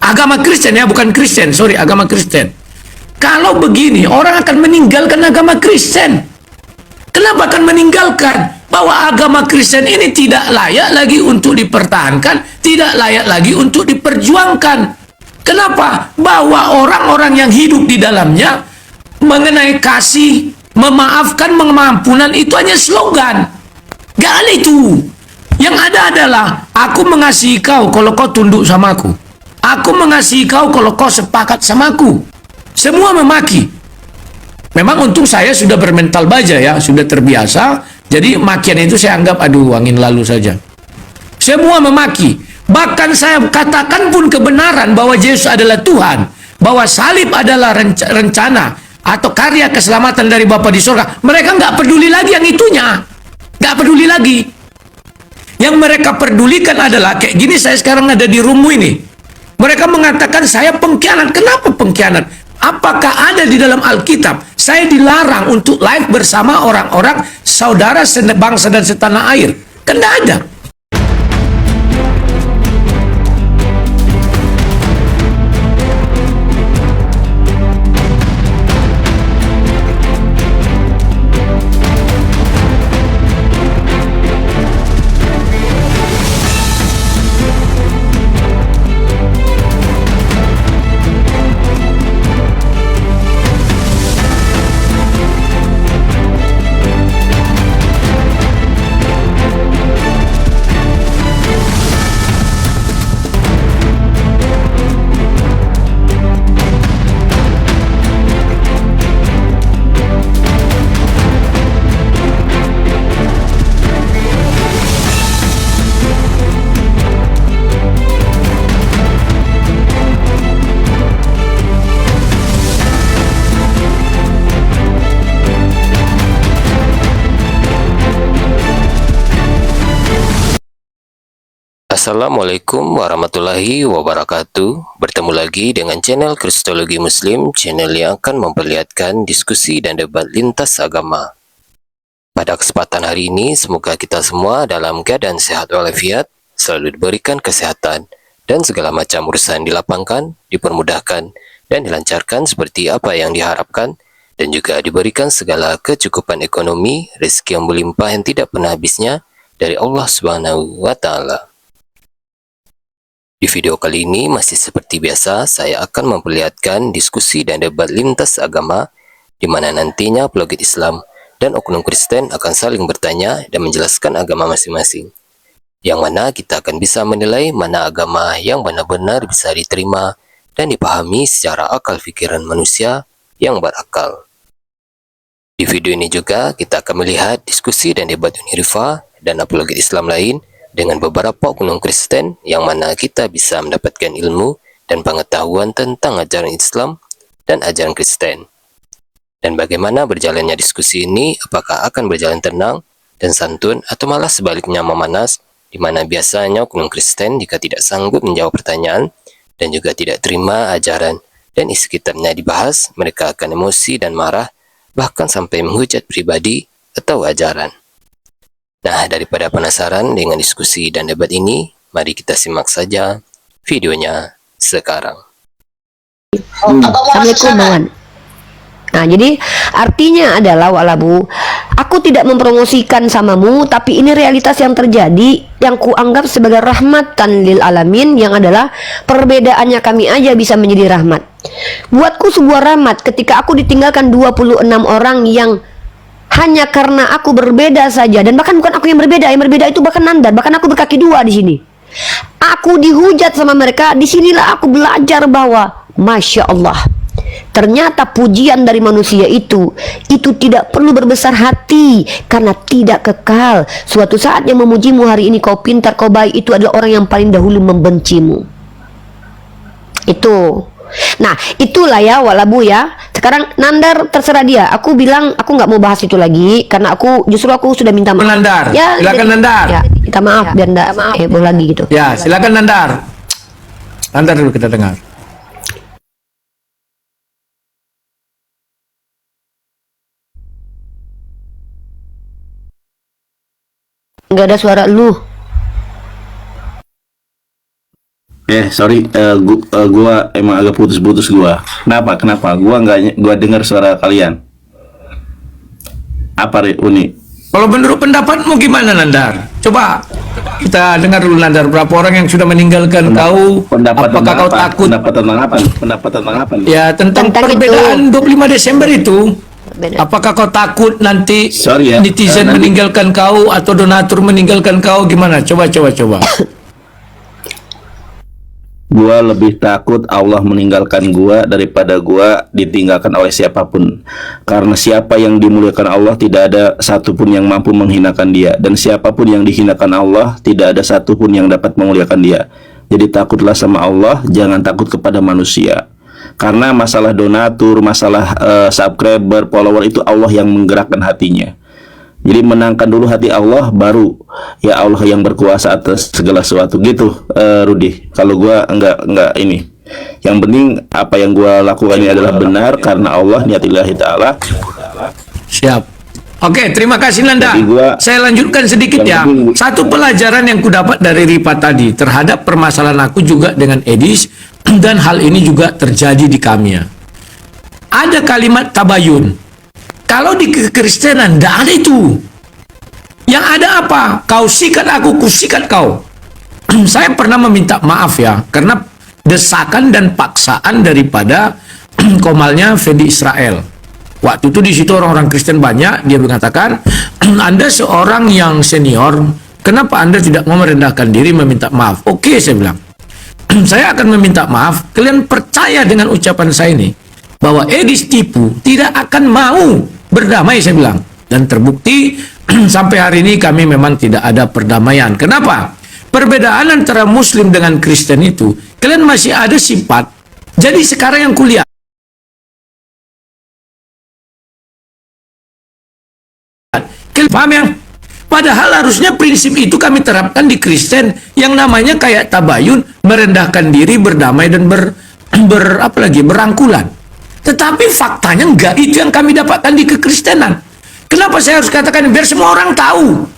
Agama Kristen ya, bukan Kristen, sorry, agama Kristen. Kalau begini, orang akan meninggalkan agama Kristen. Kenapa akan meninggalkan? Bahwa agama Kristen ini tidak layak lagi untuk dipertahankan, tidak layak lagi untuk diperjuangkan. Kenapa? Bahwa orang-orang yang hidup di dalamnya mengenai kasih, memaafkan, mengampunan itu hanya slogan. Gak ada itu. Yang ada adalah aku mengasihi kau kalau kau tunduk sama aku. Aku mengasihi kau kalau kau sepakat sama aku. Semua memaki. Memang untung saya sudah bermental baja ya, sudah terbiasa. Jadi makian itu saya anggap aduh angin lalu saja. Semua memaki. Bahkan saya katakan pun kebenaran bahwa Yesus adalah Tuhan, bahwa salib adalah rencana atau karya keselamatan dari Bapa di surga. Mereka nggak peduli lagi yang itunya. Nggak peduli lagi. Yang mereka pedulikan adalah kayak gini, saya sekarang ada di rumah ini. Mereka mengatakan saya pengkhianat. Kenapa pengkhianat? Apakah ada di dalam Alkitab saya dilarang untuk live bersama orang-orang saudara bangsa dan setanah air? Kan tidak ada. Assalamualaikum warahmatullahi wabarakatuh. Bertemu lagi dengan channel Kristologi Muslim, channel yang akan memperlihatkan diskusi dan debat lintas agama. Pada kesempatan hari ini, semoga kita semua dalam keadaan sehat walafiat, selalu diberikan kesehatan, dan segala macam urusan dilapangkan, dipermudahkan, dan dilancarkan seperti apa yang diharapkan, dan juga diberikan segala kecukupan ekonomi, rezeki yang berlimpah yang tidak pernah habisnya dari Allah Subhanahu wa Ta'ala. Di video kali ini masih seperti biasa, saya akan memperlihatkan diskusi dan debat lintas agama di mana nantinya apologet Islam dan oknum Kristen akan saling bertanya dan menjelaskan agama masing-masing. Yang mana kita akan bisa menilai mana agama yang benar-benar bisa diterima dan dipahami secara akal pikiran manusia yang berakal. Di video ini juga kita akan melihat diskusi dan debat Unirifa dan apologet Islam lain dengan beberapa oknum Kristen yang mana kita bisa mendapatkan ilmu dan pengetahuan tentang ajaran Islam dan ajaran Kristen. Dan bagaimana berjalannya diskusi ini, apakah akan berjalan tenang dan santun atau malah sebaliknya memanas, di mana biasanya oknum Kristen jika tidak sanggup menjawab pertanyaan dan juga tidak terima ajaran dan isi kitabnya dibahas, mereka akan emosi dan marah, bahkan sampai menghujat pribadi atau ajaran. Nah, daripada penasaran dengan diskusi dan debat ini, mari kita simak saja videonya sekarang. Assalamualaikum Bawan. Nah, jadi artinya adalah walabu, aku tidak mempromosikan samamu, tapi ini realitas yang terjadi yang kuanggap sebagai rahmatan lil alamin, yang adalah perbedaannya kami aja bisa menjadi rahmat. Buatku sebuah rahmat ketika aku ditinggalkan 26 orang yang hanya karena aku berbeda saja, dan bahkan bukan aku yang berbeda itu bahkan Nandar, bahkan aku berkaki dua di sini. Aku dihujat sama mereka. Disinilah aku belajar bahwa Masya Allah, ternyata pujian dari manusia itu tidak perlu berbesar hati karena tidak kekal. Suatu saat yang memujimu hari ini kau pintar, kau baik, itu adalah orang yang paling dahulu membencimu. Itu. Nah, itulah ya walabu ya. Sekarang Nandar terserah dia. Aku bilang aku nggak mau bahas itu lagi karena aku sudah minta maaf. Nandar, Ya, silakan Nandar. Ya, minta maaf biar enggak heboh lagi gitu. Ya, silakan Nandar. Nandar dulu kita dengar. Nggak ada suara lu. Sorry, gua emang agak putus-putus gua. Kenapa? Gua dengar suara kalian. Apa Uni? Kalau menurut pendapatmu gimana, Nandar? Coba kita dengar dulu, Nandar. Berapa orang yang sudah meninggalkan kau? Apakah kau takut? Pendapat tentang apa? Ya, tentang Tentang perbedaan 25 Desember itu. Benar. Apakah kau takut nanti Sorry ya, netizen nanti- meninggalkan kau atau donatur meninggalkan kau? Gimana? Coba. Gua lebih takut Allah meninggalkan gua daripada gua ditinggalkan oleh siapapun. Karena siapa yang dimuliakan Allah tidak ada satupun yang mampu menghinakan dia, dan siapapun yang dihinakan Allah tidak ada satupun yang dapat memuliakan dia. Jadi takutlah sama Allah, jangan takut kepada manusia. Karena masalah donatur, masalah subscriber, follower itu Allah yang menggerakkan hatinya. Jadi menangkan dulu hati Allah, baru ya Allah yang berkuasa atas segala sesuatu gitu, Rudi. Kalau gua enggak ini. Yang penting apa yang gua lakukan ini adalah benar karena Allah niatillahi ta'ala. Siap. Oke, terima kasih, Nanda. Jadi Saya lanjutkan sedikit ya. Satu pelajaran yang kudapat dari Rifa tadi terhadap permasalahan aku juga dengan Edis, dan hal ini juga terjadi di kami ya. Ada kalimat tabayun. Kalau di kekristenan tidak ada itu. Yang ada apa? Kau sikat aku, ku sikat kau. Saya pernah meminta maaf ya, karena desakan dan paksaan daripada komalnya Fendi Israel. Waktu itu di situ orang-orang Kristen banyak, dia mengatakan, Anda seorang yang senior, kenapa Anda tidak mau merendahkan diri meminta maaf? Oke, saya bilang. Saya akan meminta maaf, kalian percaya dengan ucapan saya ini, bahwa Edis tipu tidak akan mau berdamai, saya bilang. Dan terbukti sampai hari ini kami memang tidak ada perdamaian. Kenapa? Perbedaan antara Muslim dengan Kristen itu, kalian masih ada sifat. Jadi sekarang yang kuliah, kalian paham ya? Padahal harusnya prinsip itu kami terapkan di Kristen yang namanya kayak tabayun, merendahkan diri, berdamai dan berangkulan. Tetapi faktanya enggak itu yang kami dapatkan di kekristenan. Kenapa saya harus katakan biar semua orang tahu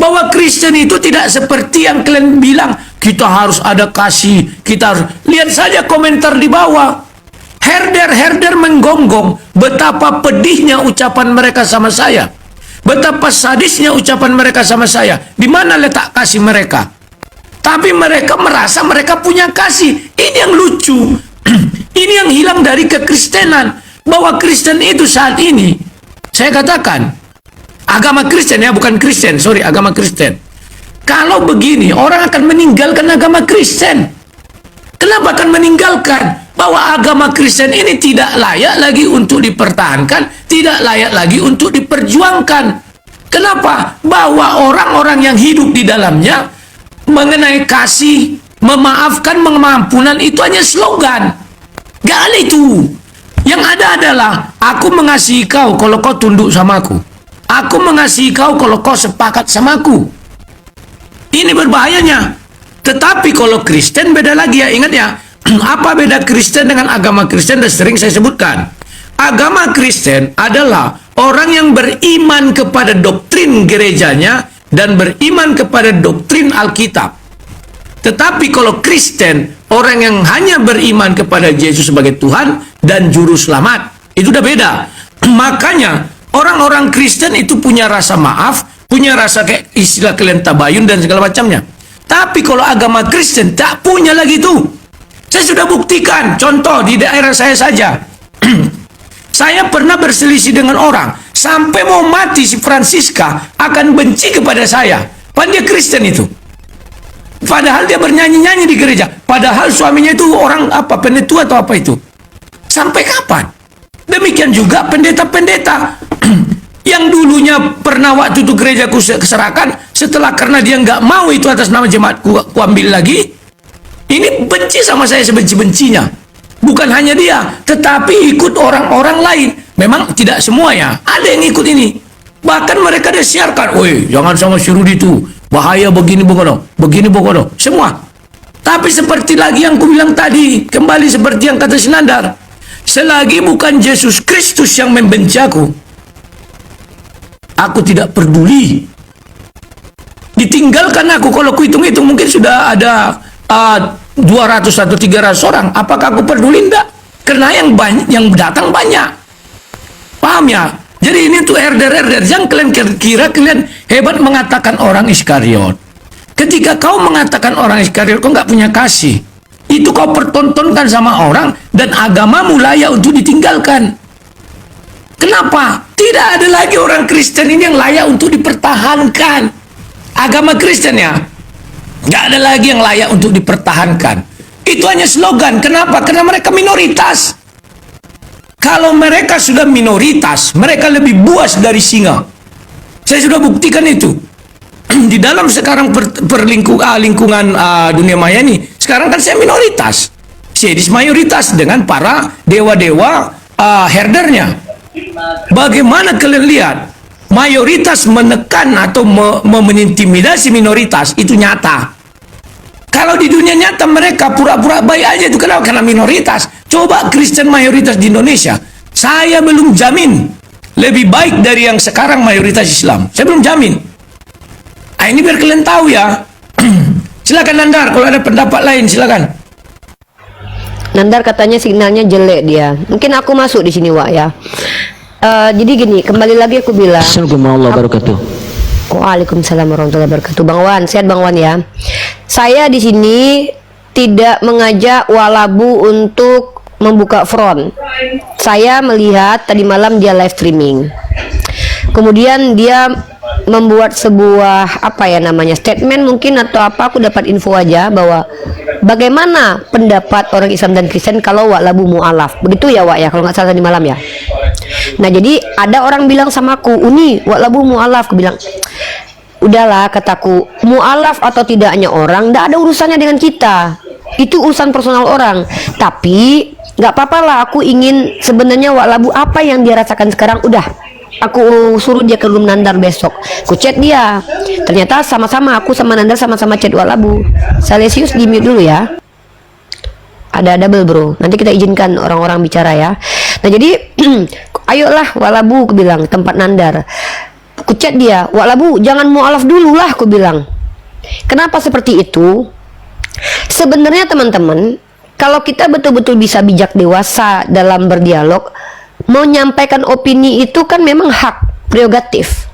bahwa Kristen itu tidak seperti yang kalian bilang. Kita harus ada kasih, kita harus lihat saja komentar di bawah. Herder menggonggong betapa pedihnya ucapan mereka sama saya. Betapa sadisnya ucapan mereka sama saya. Di mana letak kasih mereka? Tapi mereka merasa mereka punya kasih. Ini yang lucu. Ini yang hilang dari kekristenan. Bahwa Kristen itu saat ini, saya katakan, agama Kristen ya, bukan Kristen, sorry, agama Kristen. Kalau begini, orang akan meninggalkan agama Kristen. Kenapa akan meninggalkan? Bahwa agama Kristen ini tidak layak lagi untuk dipertahankan, tidak layak lagi untuk diperjuangkan. Kenapa? Bahwa orang-orang yang hidup di dalamnya mengenai kasih, memaafkan, mengampunan itu hanya slogan. Gak ada itu. Yang ada adalah aku mengasihi kau kalau kau tunduk sama aku. Aku mengasihi kau kalau kau sepakat sama aku. Ini berbahayanya. Tetapi kalau Kristen beda lagi ya, ingat ya. Apa beda Kristen dengan agama Kristen? Dan sering saya sebutkan, agama Kristen adalah orang yang beriman kepada doktrin gerejanya dan beriman kepada doktrin Alkitab. Tetapi kalau Kristen, orang yang hanya beriman kepada Yesus sebagai Tuhan dan Juru Selamat, itu udah beda. Makanya orang-orang Kristen itu punya rasa maaf, punya rasa kayak istilah kalian tabayun dan segala macamnya. Tapi kalau agama Kristen tak punya lagi itu. Saya sudah buktikan, contoh di daerah saya saja. Saya pernah berselisih dengan orang, sampai mau mati si Francisca akan benci kepada saya. Padahal dia Kristen itu. Padahal dia bernyanyi-nyanyi di gereja. Padahal suaminya itu orang apa, pendetua atau apa itu. Sampai kapan? Demikian juga pendeta-pendeta. Yang dulunya pernah waktu itu gerejaku keserahkan, setelah karena dia nggak mau itu atas nama jemaat ku ambil lagi. Ini benci sama saya sebenci-bencinya. Bukan hanya dia, tetapi ikut orang-orang lain. Memang tidak semua ya, ada yang ikut ini. Bahkan mereka disiarkan, woi jangan sama si Rudi itu, bahaya begini begono, semua. Tapi seperti lagi yang ku bilang tadi, kembali seperti yang kata Sinandar, selagi bukan Yesus Kristus yang membenci aku tidak peduli. Ditinggalkan aku, kalau ku hitung-hitung mungkin sudah ada 200 atau 300 orang, apakah aku peduli? Enggak. Karena yang banyak, yang datang banyak. Paham ya? Jadi ini tuh herder-herder. Jangan kalian kira kalian hebat mengatakan orang Iskariot. Ketika kau mengatakan orang Iskariot, kau nggak punya kasih. Itu kau pertontonkan sama orang dan agamamu layak untuk ditinggalkan. Kenapa? Tidak ada lagi orang Kristen ini yang layak untuk dipertahankan. Agama Kristen ya, nggak ada lagi yang layak untuk dipertahankan. Itu hanya slogan. Kenapa? Karena mereka minoritas. Kalau mereka sudah minoritas, mereka lebih buas dari singa. Saya sudah buktikan itu. Di dalam sekarang lingkungan dunia maya ini, sekarang kan saya minoritas. Sedis mayoritas dengan para dewa-dewa herdernya. Bagaimana kalian lihat? Mayoritas menekan atau mengintimidasi minoritas, itu nyata. Kalau di dunia nyata mereka pura-pura baik aja, itu kenapa? Karena minoritas. Coba Kristen mayoritas di Indonesia, saya belum jamin lebih baik dari yang sekarang mayoritas Islam. Saya belum jamin. Nah, ini biar kalian tahu ya. Silakan Nandar, kalau ada pendapat lain silakan. Nandar katanya signalnya jelek dia. Mungkin aku masuk di sini, Wak ya. Jadi gini, kembali lagi aku bilang. Assalamualaikum warahmatullahi wabarakatuh. Waalaikumsalam warahmatullahi wabarakatuh. Bang Wan, sehat Bang Wan ya. Saya di sini tidak mengajak Walabu untuk membuka front. Saya melihat tadi malam dia live streaming. Kemudian dia membuat sebuah statement mungkin atau apa, aku dapat info aja bahwa bagaimana pendapat orang Islam dan Kristen kalau Walabu mu'alaf. Begitu ya Wak ya, kalau nggak salah tadi malam ya. Nah jadi ada orang bilang sama aku, Uni Walabu mu'alaf. Aku bilang, udahlah kataku, mu'alaf atau tidaknya orang nggak ada urusannya dengan kita, itu urusan personal orang. Tapi nggak apa-apa lah, aku ingin sebenarnya Walabu apa yang dia rasakan sekarang. Udah, aku suruh dia ke room Nandar besok, aku chat dia. Ternyata sama-sama aku sama Nandar sama-sama chat Walabu. Salesius di mute dulu ya, ada double bro, nanti kita izinkan orang-orang bicara ya. Nah jadi ayolah Walabu, aku bilang tempat Nandar. Aku chat dia, Walabu jangan mu'alaf dulu lah, aku bilang. Kenapa seperti itu? Sebenarnya teman-teman, kalau kita betul-betul bisa bijak dewasa dalam berdialog, menyampaikan opini itu kan memang hak prerogatif.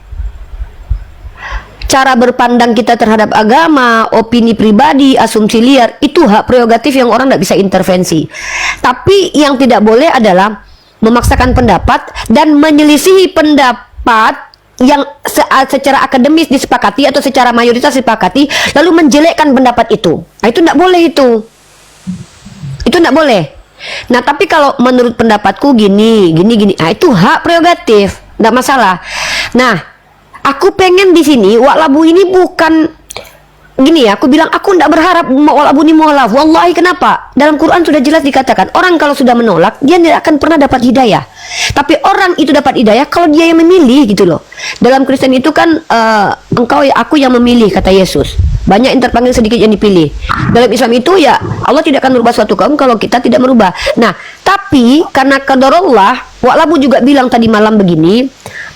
Cara berpandang kita terhadap agama, opini pribadi, asumsi liar, itu hak prerogatif yang orang tidak bisa intervensi. Tapi yang tidak boleh adalah memaksakan pendapat dan menyelisihi pendapat yang secara akademis disepakati atau secara mayoritas disepakati, lalu menjelekkan pendapat itu. Nah, itu tidak boleh itu. Itu tidak boleh. Nah, tapi kalau menurut pendapatku gini, nah itu hak prerogatif, tidak masalah. Nah, aku pengen di sini Walabu ini bukan gini ya, aku bilang aku tidak berharap Walabu ini mu'alaf. Wallahi kenapa? Dalam Quran sudah jelas dikatakan, orang kalau sudah menolak, dia tidak akan pernah dapat hidayah. Tapi orang itu dapat hidayah kalau dia yang memilih gitu loh. Dalam Kristen itu kan aku yang memilih, kata Yesus. Banyak yang terpanggil, sedikit yang dipilih. Dalam Islam itu ya Allah tidak akan merubah suatu kaum kalau kita tidak merubah. Nah, tapi karena qadarullah, Walabu juga bilang tadi malam begini,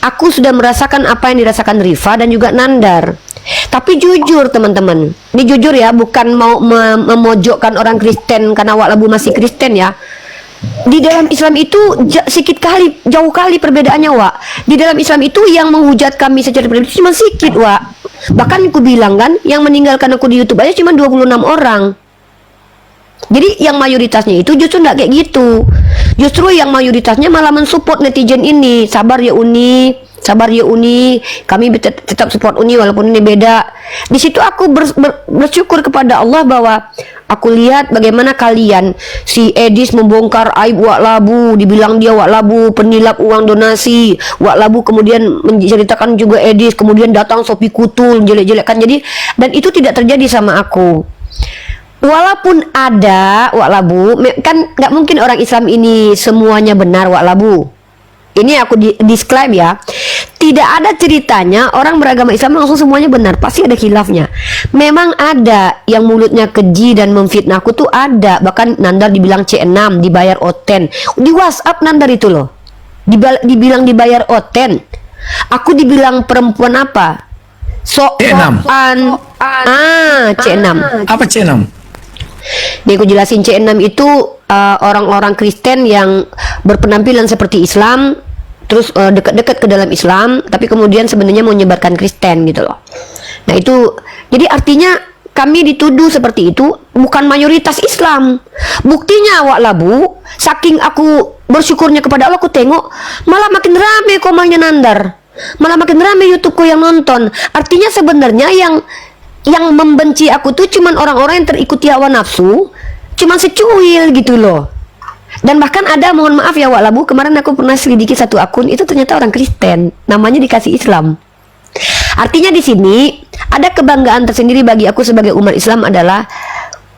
aku sudah merasakan apa yang dirasakan Rifa dan juga Nandar. Tapi jujur teman-teman, ini jujur ya, bukan mau memojokkan orang Kristen karena Walabu masih Kristen ya. Di dalam Islam itu jauh kali perbedaannya, Wak. Di dalam Islam itu yang menghujat kami secara pribadi cuma sedikit, Wak. Bahkan aku bilang kan, yang meninggalkan aku di YouTube aja cuma 26 orang. Jadi yang mayoritasnya itu justru nggak kayak gitu. Justru yang mayoritasnya malah mensupport netizen ini. Sabar ya Uni, sabar ya Uni. Kami tetap support Uni walaupun ini beda. Di situ aku bersyukur kepada Allah bahwa aku lihat bagaimana kalian, si Edis membongkar aib Walabu, dibilang dia Walabu penilap uang donasi. Walabu kemudian menceritakan juga Edis, kemudian datang Sopi Kutul jelek-jelekkan. Jadi, dan itu tidak terjadi sama aku. Walaupun ada Walabu, kan nggak mungkin orang Islam ini semuanya benar Walabu. Ini aku disclaim ya. Tidak ada ceritanya orang beragama Islam langsung semuanya benar, pasti ada khilafnya. Memang ada yang mulutnya keji dan memfitnahku tuh ada. Bahkan Nandar dibilang C6, dibayar oten. Di WhatsApp Nandar itu loh, dibilang dibayar oten. Aku dibilang perempuan apa? C6. C6. Apa C6? Nih aku jelasin, C6 itu orang-orang Kristen yang berpenampilan seperti Islam, terus dekat-dekat ke dalam Islam, tapi kemudian sebenarnya mau menyebarkan Kristen gitu loh. Nah itu, jadi artinya kami dituduh seperti itu, bukan mayoritas Islam. Buktinya Wak Labu, saking aku bersyukurnya kepada Allah, aku tengok malah makin rame komalnya Nandar, malah makin rame YouTubeku yang nonton. Artinya sebenarnya yang membenci aku tuh cuman orang-orang yang terikuti hawa nafsu, cuman secuil gitu loh. Dan bahkan ada, mohon maaf ya Wak Labu, kemarin aku pernah selidiki satu akun, itu ternyata orang Kristen, namanya dikasih Islam. Artinya di sini ada kebanggaan tersendiri bagi aku sebagai umat Islam adalah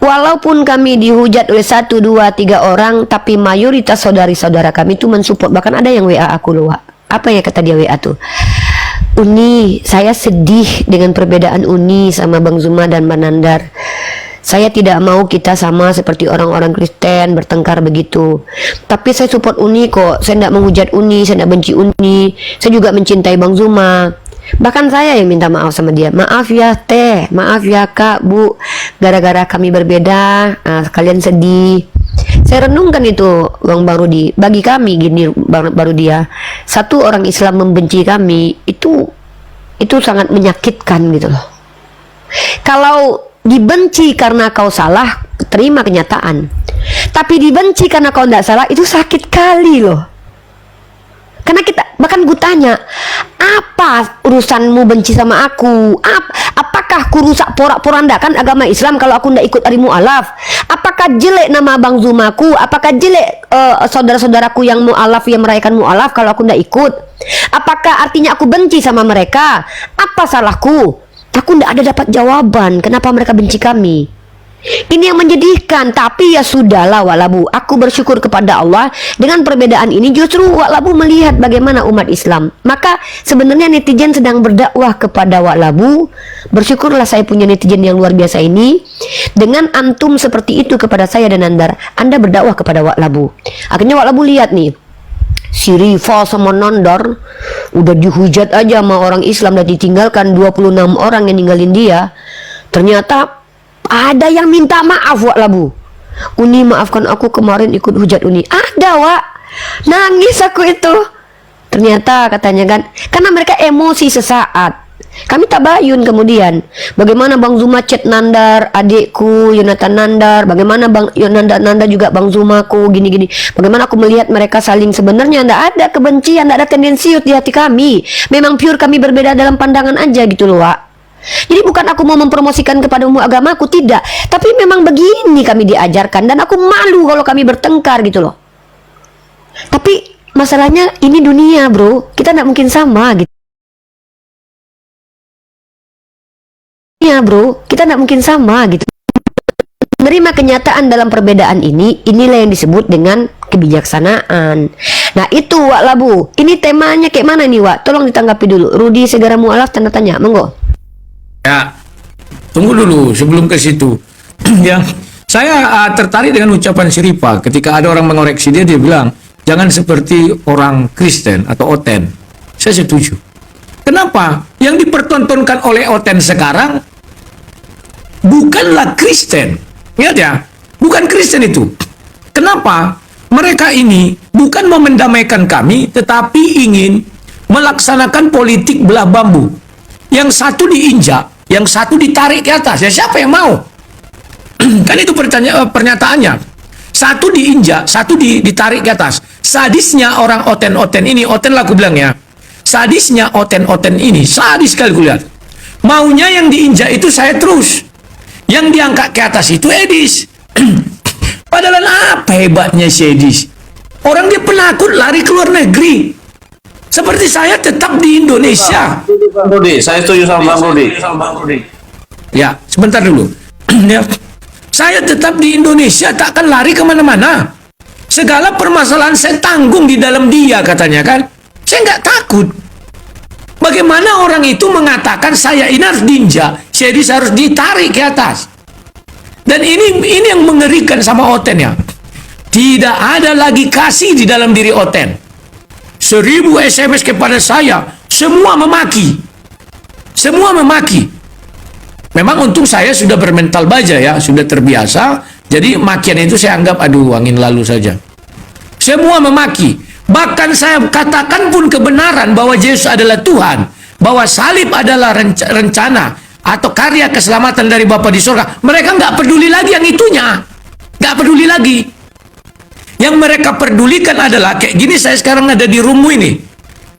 walaupun kami dihujat oleh 1, 2, 3 orang, tapi mayoritas saudari-saudara kami itu mensupport. Bahkan ada yang WA aku loh, Wak. Apa ya kata dia WA tuh? Uni, saya sedih dengan perbedaan Uni sama Bang Zuma dan Bang Nandar. Saya tidak mau kita sama seperti orang-orang Kristen bertengkar begitu. Tapi saya support Uni kok. Saya tidak menghujat Uni, saya tidak benci Uni. Saya juga mencintai Bang Zuma. Bahkan saya yang minta maaf sama dia. Maaf ya Teh, maaf ya Kak, Bu, gara-gara kami berbeda, kalian sedih. Saya renungkan itu Bang Rudi. Bagi kami gini baru dia, satu orang Islam membenci kami itu sangat menyakitkan gitu loh. Kalau dibenci karena kau salah, terima kenyataan. Tapi dibenci karena kau tidak salah, itu sakit kali loh. Karena kita, bahkan gue tanya, apa urusanmu benci sama aku? Apakah aku rusak porak-porandakan agama Islam kalau aku tidak ikut hari mu'alaf? Apakah jelek nama Bang Zumaku? Apakah jelek saudara-saudaraku yang mu'alaf, yang merayakan mu'alaf kalau aku tidak ikut? Apakah artinya aku benci sama mereka? Apa salahku? Aku tidak ada dapat jawaban kenapa mereka benci kami. Ini yang menjadikan. Tapi ya sudahlah Wak Labu, aku bersyukur kepada Allah dengan perbedaan ini. Justru Wak Labu melihat bagaimana umat Islam. Maka sebenarnya netizen sedang berdakwah kepada Wak Labu. Bersyukurlah saya punya netizen yang luar biasa ini. Dengan antum seperti itu kepada saya dan Nandar, Anda berdakwah kepada Wak Labu. Akhirnya Wak Labu lihat nih, si Rifa sama Nandar udah dihujat aja sama orang Islam dan ditinggalkan 26 orang yang ninggalin dia. Ternyata ada yang minta maaf Wak Labu. Uni maafkan aku kemarin ikut hujat Uni. Ada Wak. Nangis aku itu. Ternyata katanya kan, karena mereka emosi sesaat. Kami tabayun kemudian bagaimana Bang Zuma chat Nandar, adikku Yonatan Nandar, bagaimana Bang Nandar juga Bang Zumaku, gini-gini. Bagaimana aku melihat mereka saling, sebenarnya tidak ada kebencian, tidak ada tendensius di hati kami. Memang pure kami berbeda dalam pandangan aja gitu loh Wak. Jadi bukan aku mau mempromosikan kepada umum agamaku, tidak. Tapi memang begini kami diajarkan, dan aku malu kalau kami bertengkar gitu loh. Tapi masalahnya ini dunia bro, kita tidak mungkin sama gitu. Ya bro, kita tidak mungkin sama gitu. Menerima kenyataan dalam perbedaan ini, inilah yang disebut dengan kebijaksanaan. Nah itu Wak Labu, ini temanya kayak mana nih Wak? Tolong ditanggapi dulu. Rudi Segara Mu'alaf tanda tanya, monggo. Ya, tunggu dulu sebelum ke situ. Ya, saya tertarik dengan ucapan si Rifa ketika ada orang mengoreksi dia bilang jangan seperti orang Kristen atau Oten. Saya setuju. Kenapa? Yang dipertontonkan oleh Oten sekarang bukanlah Kristen. Ingat ya, bukan Kristen itu. Kenapa? Mereka ini bukan mau mendamaikan kami, tetapi ingin melaksanakan politik belah bambu. Yang satu diinjak, yang satu ditarik ke atas. Ya siapa yang mau? Kan itu pernyataannya. Satu diinjak, satu ditarik ke atas. Sadisnya orang Oten-Oten ini, Oten lah aku bilang ya. Sadisnya Oten-Oten ini, sadis sekali kulihat. Maunya yang diinjak itu saya terus. Yang diangkat ke atas itu Edis. Padahal apa hebatnya si Edis? Orang dia penakut lari ke luar negeri. Seperti saya tetap di Indonesia. Bang Rudi, saya setuju sama Bang Rudi. Ya, sebentar dulu. Ya. Saya tetap di Indonesia, tak akan lari kemana-mana. Segala permasalahan saya tanggung di dalam dia, katanya kan. Saya nggak takut. Bagaimana orang itu mengatakan saya ini harus diinjak, saya harus ditarik ke atas. Dan ini yang mengerikan sama Oten ya. Tidak ada lagi kasih di dalam diri Oten. 1000 SMS kepada saya, semua memaki. Semua memaki. Memang untung saya sudah bermental baja ya, sudah terbiasa Jadi makian itu saya anggap aduh angin lalu saja. Semua memaki. Bahkan saya katakan pun kebenaran bahwa Yesus adalah Tuhan, bahwa salib adalah rencana atau karya keselamatan dari Bapa di surga. Mereka nggak peduli lagi yang itunya. Nggak peduli lagi. Yang mereka pedulikan adalah kayak gini, saya sekarang ada di rumah ini.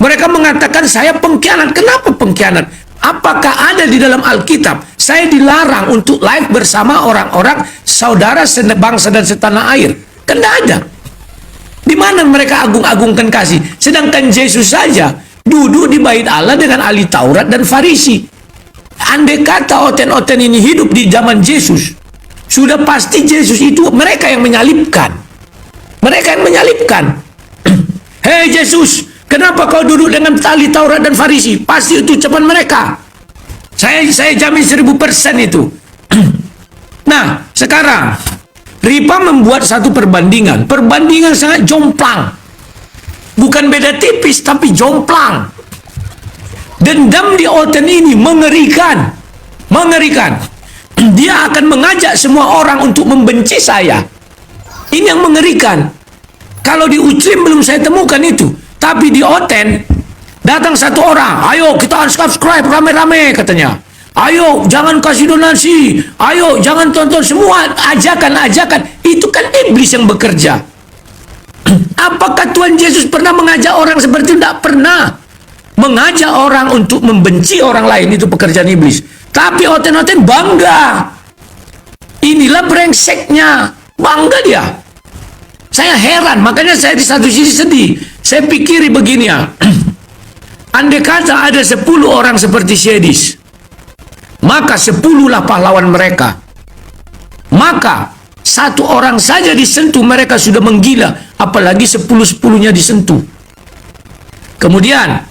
Mereka mengatakan saya pengkhianat. Kenapa pengkhianat? Apakah ada di dalam Alkitab saya dilarang untuk live bersama orang-orang saudara bangsa dan setanah air? Kan tidak ada. Di mana mereka agung-agungkan kasih? Sedangkan Yesus saja duduk di bait Allah dengan ahli Taurat dan Farisi. Andai kata oten-oten ini hidup di zaman Yesus, sudah pasti Yesus itu mereka yang menyalibkan. Mereka yang menyalibkan. Hei Yesus, kenapa kau duduk dengan ahli Taurat dan Farisi? Pasti itu ucapan mereka. Saya jamin 1000% itu. Nah, sekarang Ripa membuat satu perbandingan. Perbandingan sangat jomplang. Bukan beda tipis, tapi jomplang. Dendam di oten ini mengerikan. Mengerikan. Dia akan mengajak semua orang untuk membenci saya. Ini yang mengerikan. Kalau di Uclim belum saya temukan itu. Tapi di oten, datang satu orang. Ayo kita unsubscribe rame-rame katanya. Ayo jangan kasih donasi. Ayo jangan tonton. Semua ajakan-ajakan. Itu kan iblis yang bekerja. Apakah Tuhan Yesus pernah mengajak orang seperti itu? Tidak pernah. Mengajak orang untuk membenci orang lain itu pekerjaan iblis. Tapi oten-oten bangga. Inilah brengseknya. Bangga dia. Saya heran. Makanya saya di satu sisi sedih. Saya pikiri begini ya. Andai kata ada 10 orang seperti Syedis, maka 10-lah pahlawan mereka. Maka satu orang saja disentuh mereka sudah menggila. Apalagi 10-10-nya disentuh. Kemudian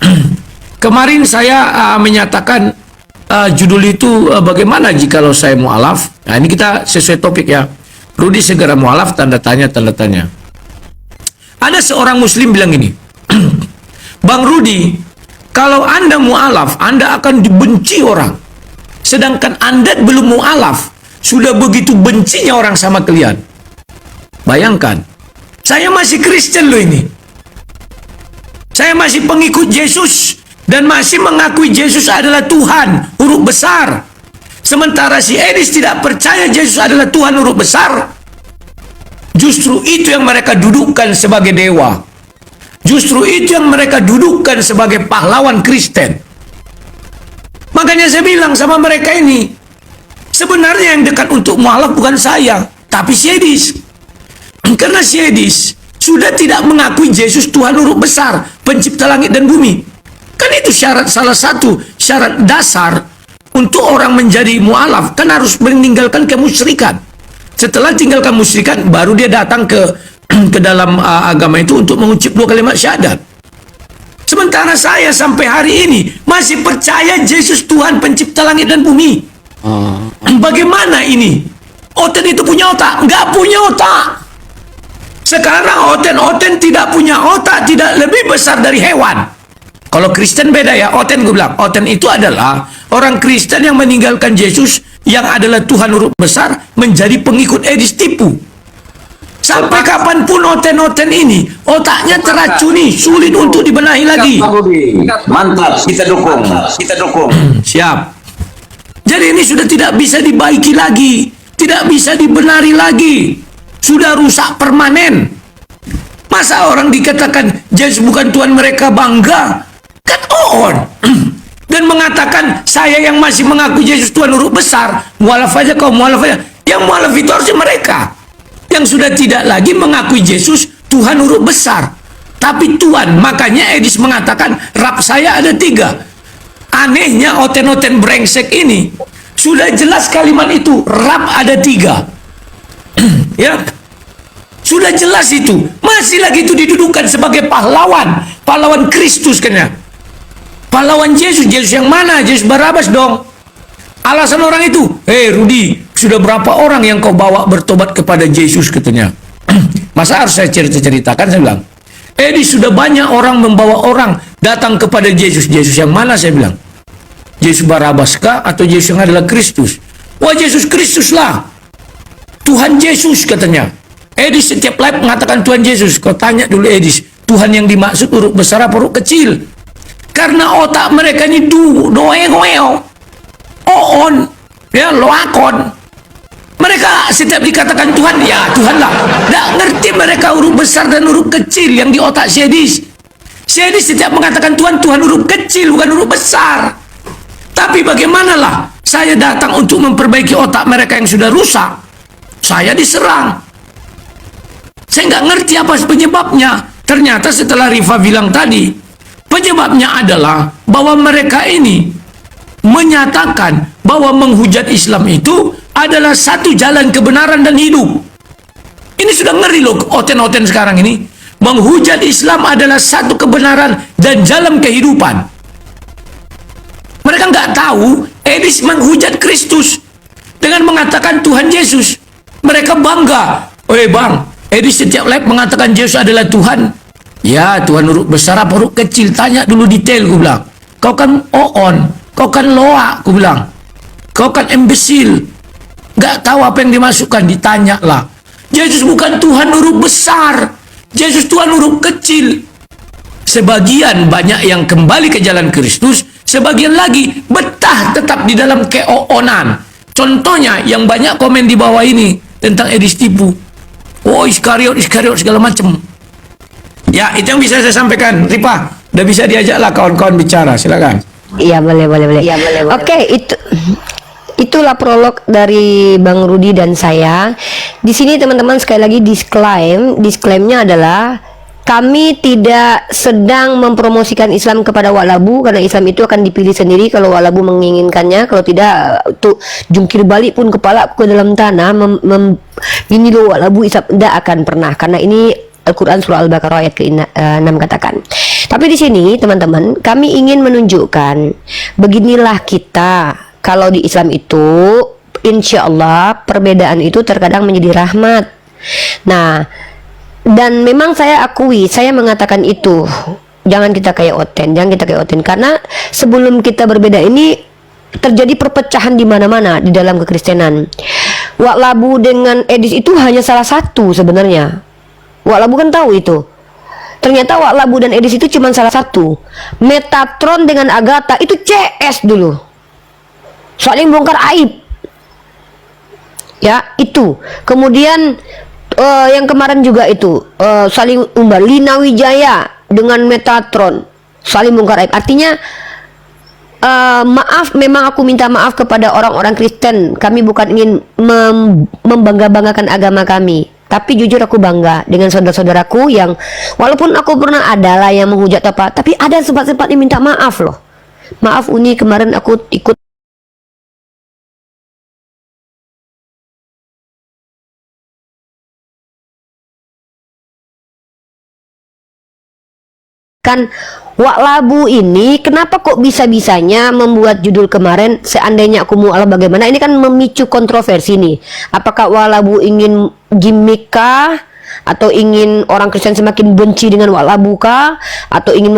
kemarin saya menyatakan judul itu bagaimana jikalau saya mu'alaf. Nah ini kita sesuai topik ya. Rudi segera mu'alaf, tanda tanya, tanda tanya. Ada seorang muslim bilang ini, Bang Rudi, kalau Anda mu'alaf, Anda akan dibenci orang. Sedangkan Anda belum mu'alaf, sudah begitu bencinya orang sama kalian. Bayangkan, saya masih Kristen loh ini. Saya masih pengikut Yesus dan masih mengakui Yesus adalah Tuhan, huruf besar. Sementara si Edis tidak percaya Yesus adalah Tuhan, huruf besar. Justru itu yang mereka dudukkan sebagai dewa. Justru itu yang mereka dudukkan sebagai pahlawan Kristen. Makanya saya bilang sama mereka ini, sebenarnya yang dekat untuk mualaf bukan saya, tapi si Edis. Karena si Edis sudah tidak mengakui Yesus Tuhan huruf besar, pencipta langit dan bumi. Kan itu syarat, salah satu syarat dasar untuk orang menjadi mu'alaf, kan harus meninggalkan kemusyrikan. Setelah tinggalkan musyrikan, baru dia datang ke dalam agama itu untuk mengucap 2 kalimat syahadat. Sementara saya sampai hari ini masih percaya Yesus Tuhan pencipta langit dan bumi. Bagaimana ini? Oten itu punya otak? Nggak punya otak. Sekarang oten tidak punya otak, tidak lebih besar dari hewan. Kalau Kristen beda ya. Oten gue bilang, oten itu adalah orang Kristen yang meninggalkan Yesus yang adalah Tuhan huruf besar menjadi pengikut Edis tipu. Sampai kapanpun oten-oten ini otaknya teracuni, sulit untuk dibenahi lagi. Mantap, kita dukung, kita dukung. Siap. Jadi ini sudah tidak bisa dibaiki lagi, tidak bisa dibenari lagi, sudah rusak permanen. Masa orang dikatakan Yesus bukan Tuhan mereka bangga? Kan on. Dan mengatakan saya yang masih mengaku Yesus Tuhan huruf besar, mualaf aja kau, mualaf aja. Yang mualaf itu harusnya mereka yang sudah tidak lagi mengakui Yesus Tuhan huruf besar, tapi Tuhan. Makanya Edis mengatakan rap saya ada 3. Anehnya oten-oten brengsek ini sudah jelas kalimat itu, rap ada 3. Ya, sudah jelas itu, masih lagi itu didudukan sebagai pahlawan, pahlawan Kristus kan ya. Pahlawan Yesus. Yesus yang mana? Yesus Barabas dong. Alasan orang itu, hei Rudi, sudah berapa orang yang kau bawa bertobat kepada Yesus katanya. Masa harus saya ceritakan? Saya bilang, sudah banyak orang membawa orang datang kepada Yesus. Yesus yang mana? Saya bilang, Yesus Barabas kah atau Yesus yang adalah Kristus? Wah, Yesus Kristus lah. Tuhan Yesus katanya. Edis setiap live mengatakan Tuhan Yesus. Kau tanya dulu Edis, Tuhan yang dimaksud huruf besar apa huruf kecil? Karena otak mereka ini oon, ya loakon. Mereka setiap dikatakan Tuhan, ya Tuhan lah. Tidak ngerti mereka huruf besar dan huruf kecil yang di otak Edis. Edis setiap mengatakan Tuhan, Tuhan huruf kecil bukan huruf besar. Tapi bagaimanalah saya datang untuk memperbaiki otak mereka yang sudah rusak. Saya diserang. Saya nggak ngerti apa penyebabnya. Ternyata setelah Rifa bilang tadi, penyebabnya adalah bahwa mereka ini menyatakan bahwa menghujat Islam itu adalah satu jalan kebenaran dan hidup. Ini sudah ngeri loh oten-oten sekarang ini. Menghujat Islam adalah satu kebenaran dan jalan kehidupan. Mereka nggak tahu Edis menghujat Kristus dengan mengatakan Tuhan Yesus. Mereka bangga. Bang, Edis setiap live mengatakan Yesus adalah Tuhan. Ya, Tuhan huruf besar apa huruf kecil? Tanya dulu detail, ku bilang. Kau kan oon, kau kan loak, ku bilang. Kau kan embesil. Gak tahu apa yang dimasukkan, ditanyalah. Yesus bukan Tuhan huruf besar. Yesus Tuhan huruf kecil. Sebagian banyak yang kembali ke jalan Kristus, sebagian lagi betah tetap di dalam keoonan. Contohnya yang banyak komen di bawah ini tentang Edis tipu. Oh, Iskariot segala macam. Ya, itu yang bisa saya sampaikan. Ripa, udah bisa diajaklah kawan-kawan bicara. Silakan. Iya, boleh. Oke, itulah prolog dari Bang Rudi dan saya. Di sini teman-teman sekali lagi disclaimnya adalah kami tidak sedang mempromosikan Islam kepada Wa'labu, karena Islam itu akan dipilih sendiri kalau Wa'labu menginginkannya. Kalau tidak, tuh jungkir balik pun kepala ke dalam tanah. Ini loh Wa'labu Islam tidak akan pernah, karena ini Al-Quran surah Al-Baqarah ayat ke-6 katakan. Tapi di sini teman-teman, kami ingin menunjukkan beginilah kita. Kalau di Islam itu insya Allah perbedaan itu terkadang menjadi rahmat. Nah, dan memang saya akui, saya mengatakan itu, jangan kita kayak oten, karena sebelum kita berbeda ini terjadi perpecahan di mana-mana di dalam kekristenan. Wa'labu dengan Edis itu hanya salah satu sebenarnya. Wa'labu kan tahu itu. Ternyata Wa'labu dan Edis itu cuma salah satu. Metatron dengan Agatha itu CS dulu. Saling bongkar aib. Ya, itu. Kemudian yang kemarin juga itu saling umbar. Lina Wijaya dengan Metatron saling bongkar aib. Artinya maaf, memang aku minta maaf kepada orang-orang Kristen. Kami bukan ingin membangga-banggakan agama kami, tapi jujur aku bangga dengan saudara-saudaraku yang walaupun aku pernah adalah yang menghujat apa, tapi ada sempat-sempatnya minta maaf loh. Maaf Uni, kemarin aku ikut kan Wa'labu ini kenapa kok bisa-bisanya membuat judul kemarin seandainya aku mu'alaf bagaimana. Ini kan memicu kontroversi nih. Apakah Wa'labu ingin gimmick kah, atau ingin orang Kristen semakin benci dengan Wa'labu kah, atau ingin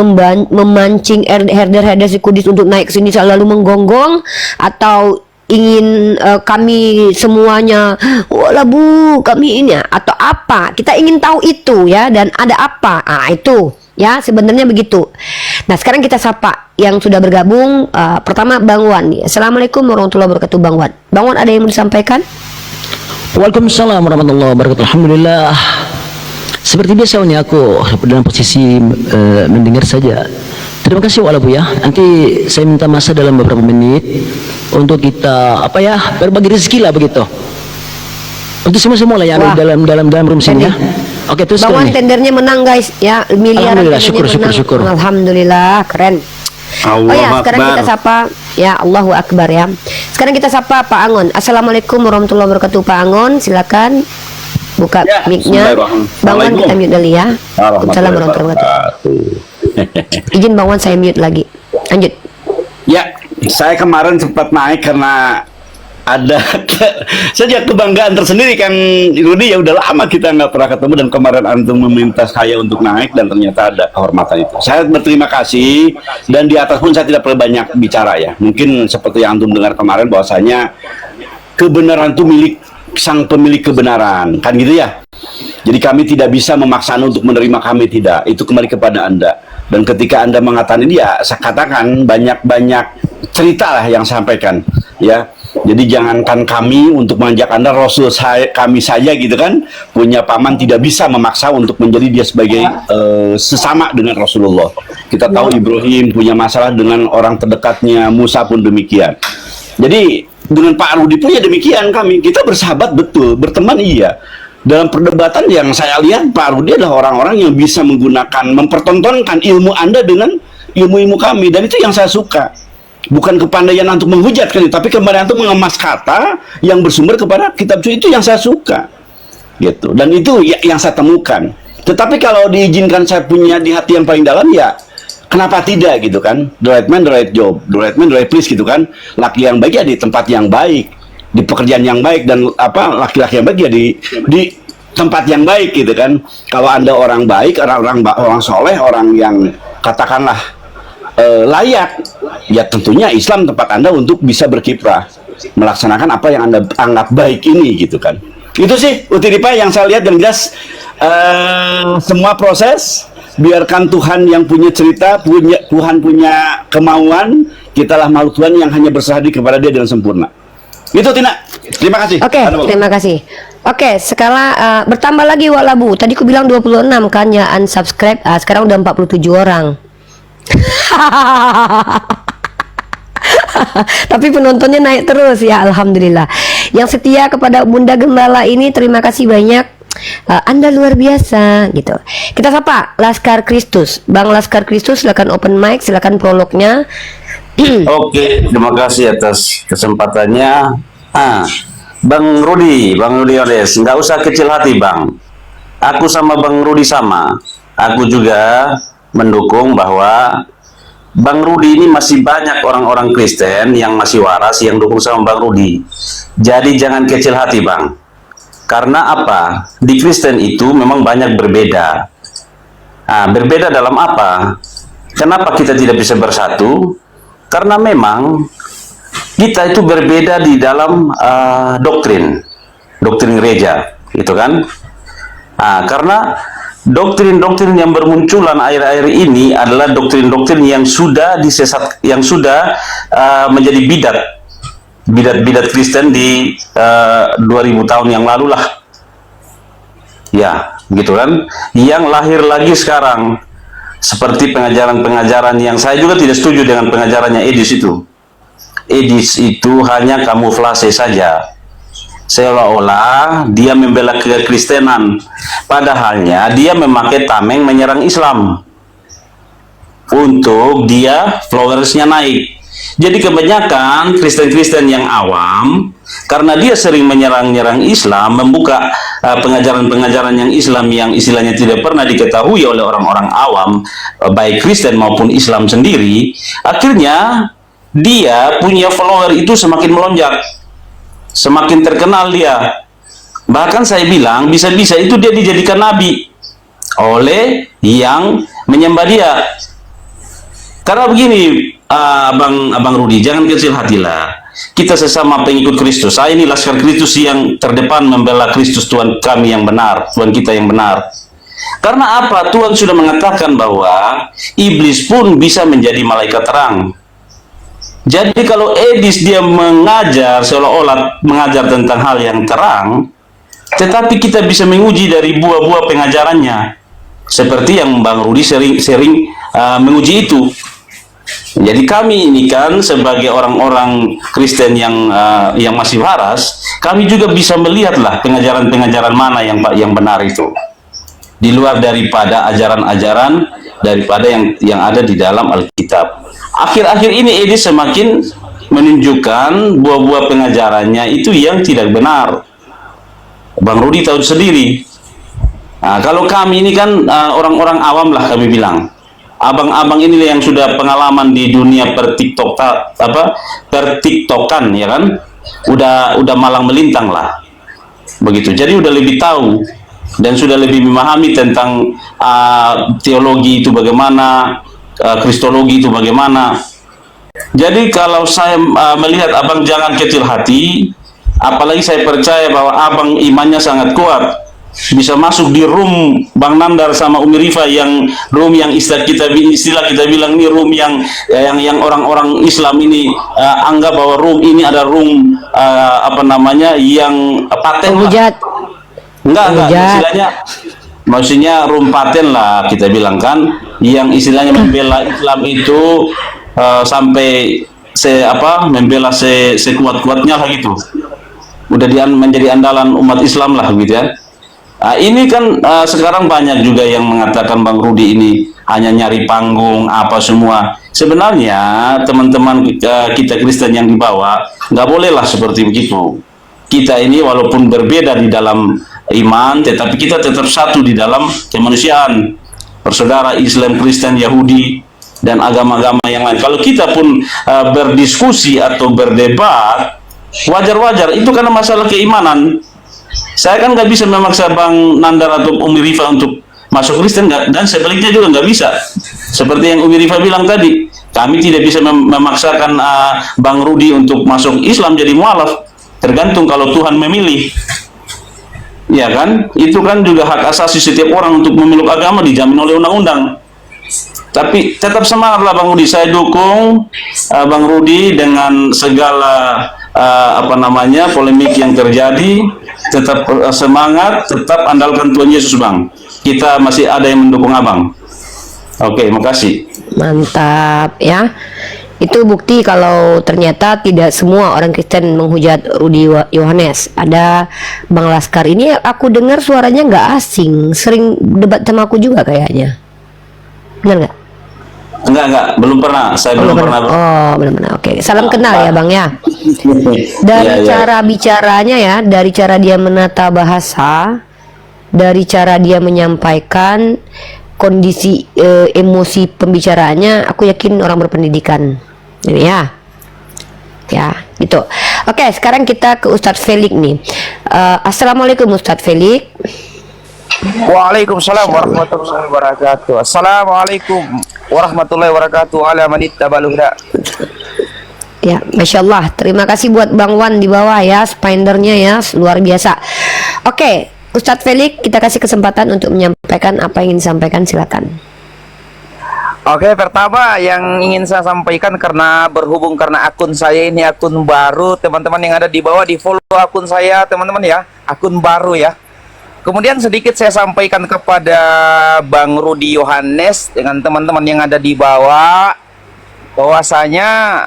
memancing herder-herder si Kudus untuk naik ke sini selalu menggonggong, atau ingin kami semuanya Wa'labu kami ini, atau apa? Kita ingin tahu itu ya, dan ada apa? Itu ya sebenarnya begitu. Nah sekarang kita sapa yang sudah bergabung. Pertama Bang Wan. Assalamualaikum warahmatullahi wabarakatuh. Bang Wan, ada yang mau disampaikan? Waalaikumsalam warahmatullahi wabarakatuh. Alhamdulillah. Seperti biasa ini aku dalam posisi mendengar saja. Terima kasih Wa'labu ya. Nanti saya minta masa dalam beberapa menit untuk kita berbagi rezeki lah begitu. Untuk semua lah yang ada dalam room sini ya. Oke, terus Bang Wan tendernya menang guys ya, miliaran. Alhamdulillah, syukur. Alhamdulillah, keren. Allahu Sekarang Akbar. kita sapa ya, Allahu Akbar ya. Sekarang kita sapa Pak Angon. Assalamualaikum warahmatullahi wabarakatuh. Pak Angon, silakan buka Ya, mic-nya. Bang Wan kita mute dulu ya. Assalamualaikum warahmatullahi wabarakatuh. Izin Bang Wan saya mute lagi. Lanjut. Ya, saya kemarin sempat naik karena ada saja kebanggaan tersendiri kan, Rudi. Ya udah lama kita nggak pernah ketemu, dan kemarin antum meminta saya untuk naik dan ternyata ada kehormatan itu. Saya berterima kasih, dan di atas pun saya tidak perlu banyak bicara ya. Mungkin seperti yang antum dengar kemarin bahwasanya kebenaran itu milik sang pemilik kebenaran, kan gitu ya. Jadi kami tidak bisa memaksa Anda untuk menerima kami, tidak. Itu kembali kepada Anda. Dan ketika Anda mengatakan ini, ya saya katakan banyak-banyak cerita lah yang sampaikan, ya. Jadi jangankan kami untuk mengajak Anda, Rasul kami saja gitu kan, punya paman tidak bisa memaksa untuk menjadi dia sebagai sesama dengan Rasulullah. Kita tahu Ibrahim punya masalah dengan orang terdekatnya, Musa pun demikian. Jadi dengan Pak Rudi pun ya demikian kami. Kita bersahabat betul, berteman iya. Dalam perdebatan yang saya lihat, Pak Rudi adalah orang-orang yang bisa menggunakan, mempertontonkan ilmu Anda dengan ilmu-ilmu kami. Dan itu yang saya suka. Bukan kepandaian untuk menghujat kali, tapi kepandaian untuk mengemas kata yang bersumber kepada kitab suci. Itu yang saya suka. Gitu. Dan itu yang saya temukan. Tetapi kalau diizinkan saya punya di hati yang paling dalam, ya kenapa tidak gitu kan? The right man, the right job. The right man, the right place gitu kan. Laki yang baik ya di tempat yang baik, di pekerjaan yang baik, dan laki-laki yang baik ya di tempat yang baik gitu kan. Kalau Anda orang baik, orang soleh, orang yang katakanlah layak, ya tentunya Islam tempat Anda untuk bisa berkiprah melaksanakan apa yang Anda anggap baik ini gitu kan. Itu sih Utiripa yang saya lihat, dan jelas semua proses biarkan Tuhan yang punya cerita, Tuhan punya kemauan, kitalah makhluk Tuhan yang hanya berserah diri kepada Dia dengan sempurna. Itu Tina. Terima kasih. Oke, terima kasih. Oke, skala bertambah lagi Wak Labu. Tadi aku bilang 26 kan ya unsubscribe, sekarang udah 47 orang. Tapi penontonnya naik terus ya, alhamdulillah. Yang setia kepada Bunda Gembala ini terima kasih banyak. Anda luar biasa gitu. Kita sapa Laskar Kristus. Bang Laskar Kristus, silakan open mic, silakan prolognya. Oke, terima kasih atas kesempatannya. Bang Rudi Oles, nggak usah kecil hati Bang. Aku sama Bang Rudi sama. Aku juga mendukung bahwa Bang Rudi ini masih banyak orang-orang Kristen yang masih waras yang dukung sama Bang Rudi. Jadi jangan kecil hati Bang. Karena apa? Di Kristen itu memang banyak berbeda. Berbeda dalam apa? Kenapa kita tidak bisa bersatu? Karena memang kita itu berbeda di dalam doktrin gereja, gitu kan? Karena doktrin-doktrin yang bermunculan akhir-akhir ini adalah doktrin-doktrin yang sudah disesat, yang sudah menjadi bidat Kristen di 2000 tahun yang lalu lah, ya, gitu kan? Yang lahir lagi sekarang seperti pengajaran-pengajaran yang saya juga tidak setuju dengan pengajarannya Edis itu. Edis itu hanya kamuflase saja, seolah-olah dia membela kekristenan, padahalnya dia memakai tameng menyerang Islam untuk dia followersnya naik. Jadi kebanyakan Kristen-Kristen yang awam, karena dia sering menyerang-nyerang Islam, membuka pengajaran-pengajaran yang Islam yang istilahnya tidak pernah diketahui oleh orang-orang awam, baik Kristen maupun Islam sendiri, akhirnya dia punya follower itu semakin melonjak, semakin terkenal dia. Bahkan saya bilang bisa-bisa itu dia dijadikan nabi oleh yang menyembah dia. Karena begini, Abang Rudi, jangan kecil hatilah. Kita sesama pengikut Kristus. Saya ini Laskar Kristus yang terdepan membela Kristus, Tuhan kami yang benar, Tuhan kita yang benar. Karena apa? Tuhan sudah mengatakan bahwa iblis pun bisa menjadi malaikat terang. Jadi kalau Edis dia mengajar seolah-olah mengajar tentang hal yang terang, tetapi kita bisa menguji dari buah-buah pengajarannya, seperti yang Bang Rudi sering menguji itu. Jadi kami ini kan sebagai orang-orang Kristen yang masih waras, kami juga bisa melihatlah pengajaran-pengajaran mana yang benar itu, di luar daripada ajaran-ajaran daripada yang ada di dalam Alkitab. Akhir-akhir ini Edis semakin menunjukkan buah-buah pengajarannya itu yang tidak benar. Bang Rudi tahu sendiri. Kalau kami ini kan orang-orang awam lah kami bilang. Abang-abang ini yang sudah pengalaman di dunia per-tiktokan ya kan, udah malang melintang lah, begitu. Jadi udah lebih tahu dan sudah lebih memahami tentang teologi itu bagaimana, kristologi itu bagaimana. Jadi kalau saya melihat abang jangan kecil hati, Apalagi saya percaya bahwa abang imannya sangat kuat, bisa masuk di room Bang Nandar sama Umi Rifa, yang room yang istilah kita bilang ini room yang orang-orang Islam ini anggap bahwa room ini ada room apa namanya yang paten lah. Penghujat. Enggak Penghujat. istilahnya, maksudnya room paten lah kita bilang kan, yang istilahnya membela Islam itu sampai membela sekuat-kuatnya lah gitu. Udah menjadi andalan umat Islam lah gitu ya. Nah, ini kan sekarang banyak juga yang mengatakan Bang Rudi ini hanya nyari panggung apa semua. Sebenarnya teman-teman kita Kristen yang dibawa nggak bolehlah seperti begitu. Kita ini walaupun berbeda di dalam iman, tetapi kita tetap satu di dalam kemanusiaan. Bersaudara Islam, Kristen, Yahudi, dan agama-agama yang lain. Kalau kita pun berdiskusi atau berdebat, wajar-wajar, itu karena masalah keimanan. Saya kan nggak bisa memaksa Bang Nandar atau Umi Rifa untuk masuk Kristen, dan sebaliknya juga nggak bisa. Seperti yang Umi Rifa bilang tadi, kami tidak bisa memaksakan Bang Rudi untuk masuk Islam jadi mualaf. Tergantung kalau Tuhan memilih. Ya kan? Itu kan juga hak asasi setiap orang untuk memeluk agama, dijamin oleh undang-undang. Tapi tetap semangatlah Bang Rudi. Saya dukung Bang Rudi dengan segala polemik yang terjadi. Tetap semangat, tetap andalkan Tuhan Yesus Bang. Kita masih ada yang mendukung Abang. Oke, makasih. Mantap ya. Itu bukti kalau ternyata tidak semua orang Kristen menghujat Rudi Yohanes. Ada Bang Laskar ini, aku dengar suaranya nggak asing, sering debat sama aku juga kayaknya. Benar nggak? Enggak, belum pernah. Saya belum pernah. Oh, belum pernah. Oke, salam kenal ya Bang ya. Dari cara bicaranya ya, dari cara dia menata bahasa, dari cara dia menyampaikan kondisi emosi pembicaraannya, aku yakin orang berpendidikan. Ini ya. Ya, gitu. Oke, sekarang kita ke Ustadz Felix nih. Assalamualaikum Ustadz Felix. Waalaikumsalam warahmatullahi wabarakatuh. Assalamualaikum warahmatullahi wabarakatuh. Ala manittabal huda. Ya, Masya Allah. Terima kasih buat Bang Wan di bawah ya, spindernya ya, luar biasa. Oke, Ustadz Felix, kita kasih kesempatan untuk menyampaikan apa yang ingin disampaikan, silakan. Oke, pertama yang ingin saya sampaikan, karena akun saya ini akun baru, teman-teman yang ada di bawah di follow akun saya, teman-teman ya, akun baru ya. Kemudian sedikit saya sampaikan kepada Bang Rudi Yohanes dengan teman-teman yang ada di bawah, bahwasanya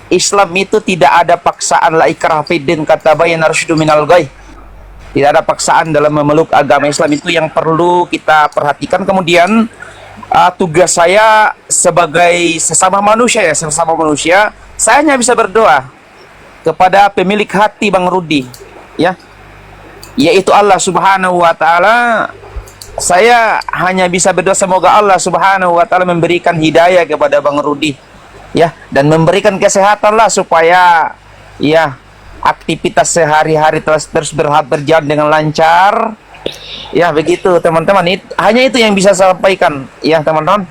Islam itu tidak ada paksaan, la ikraha fid din, kata bayyana rusydu minal ghayy. Tidak ada paksaan dalam memeluk agama Islam, itu yang perlu kita perhatikan. Kemudian tugas saya sebagai sesama manusia, saya hanya bisa berdoa kepada pemilik hati Bang Rudi ya, yaitu Allah Subhanahu wa Ta'ala. Saya hanya bisa berdoa semoga Allah Subhanahu wa Ta'ala memberikan hidayah kepada Bang Rudi ya, dan memberikan kesehatan lah, supaya ya aktivitas sehari-hari terus berjalan dengan lancar ya. Begitu teman-teman, hanya itu yang bisa saya sampaikan ya teman-teman.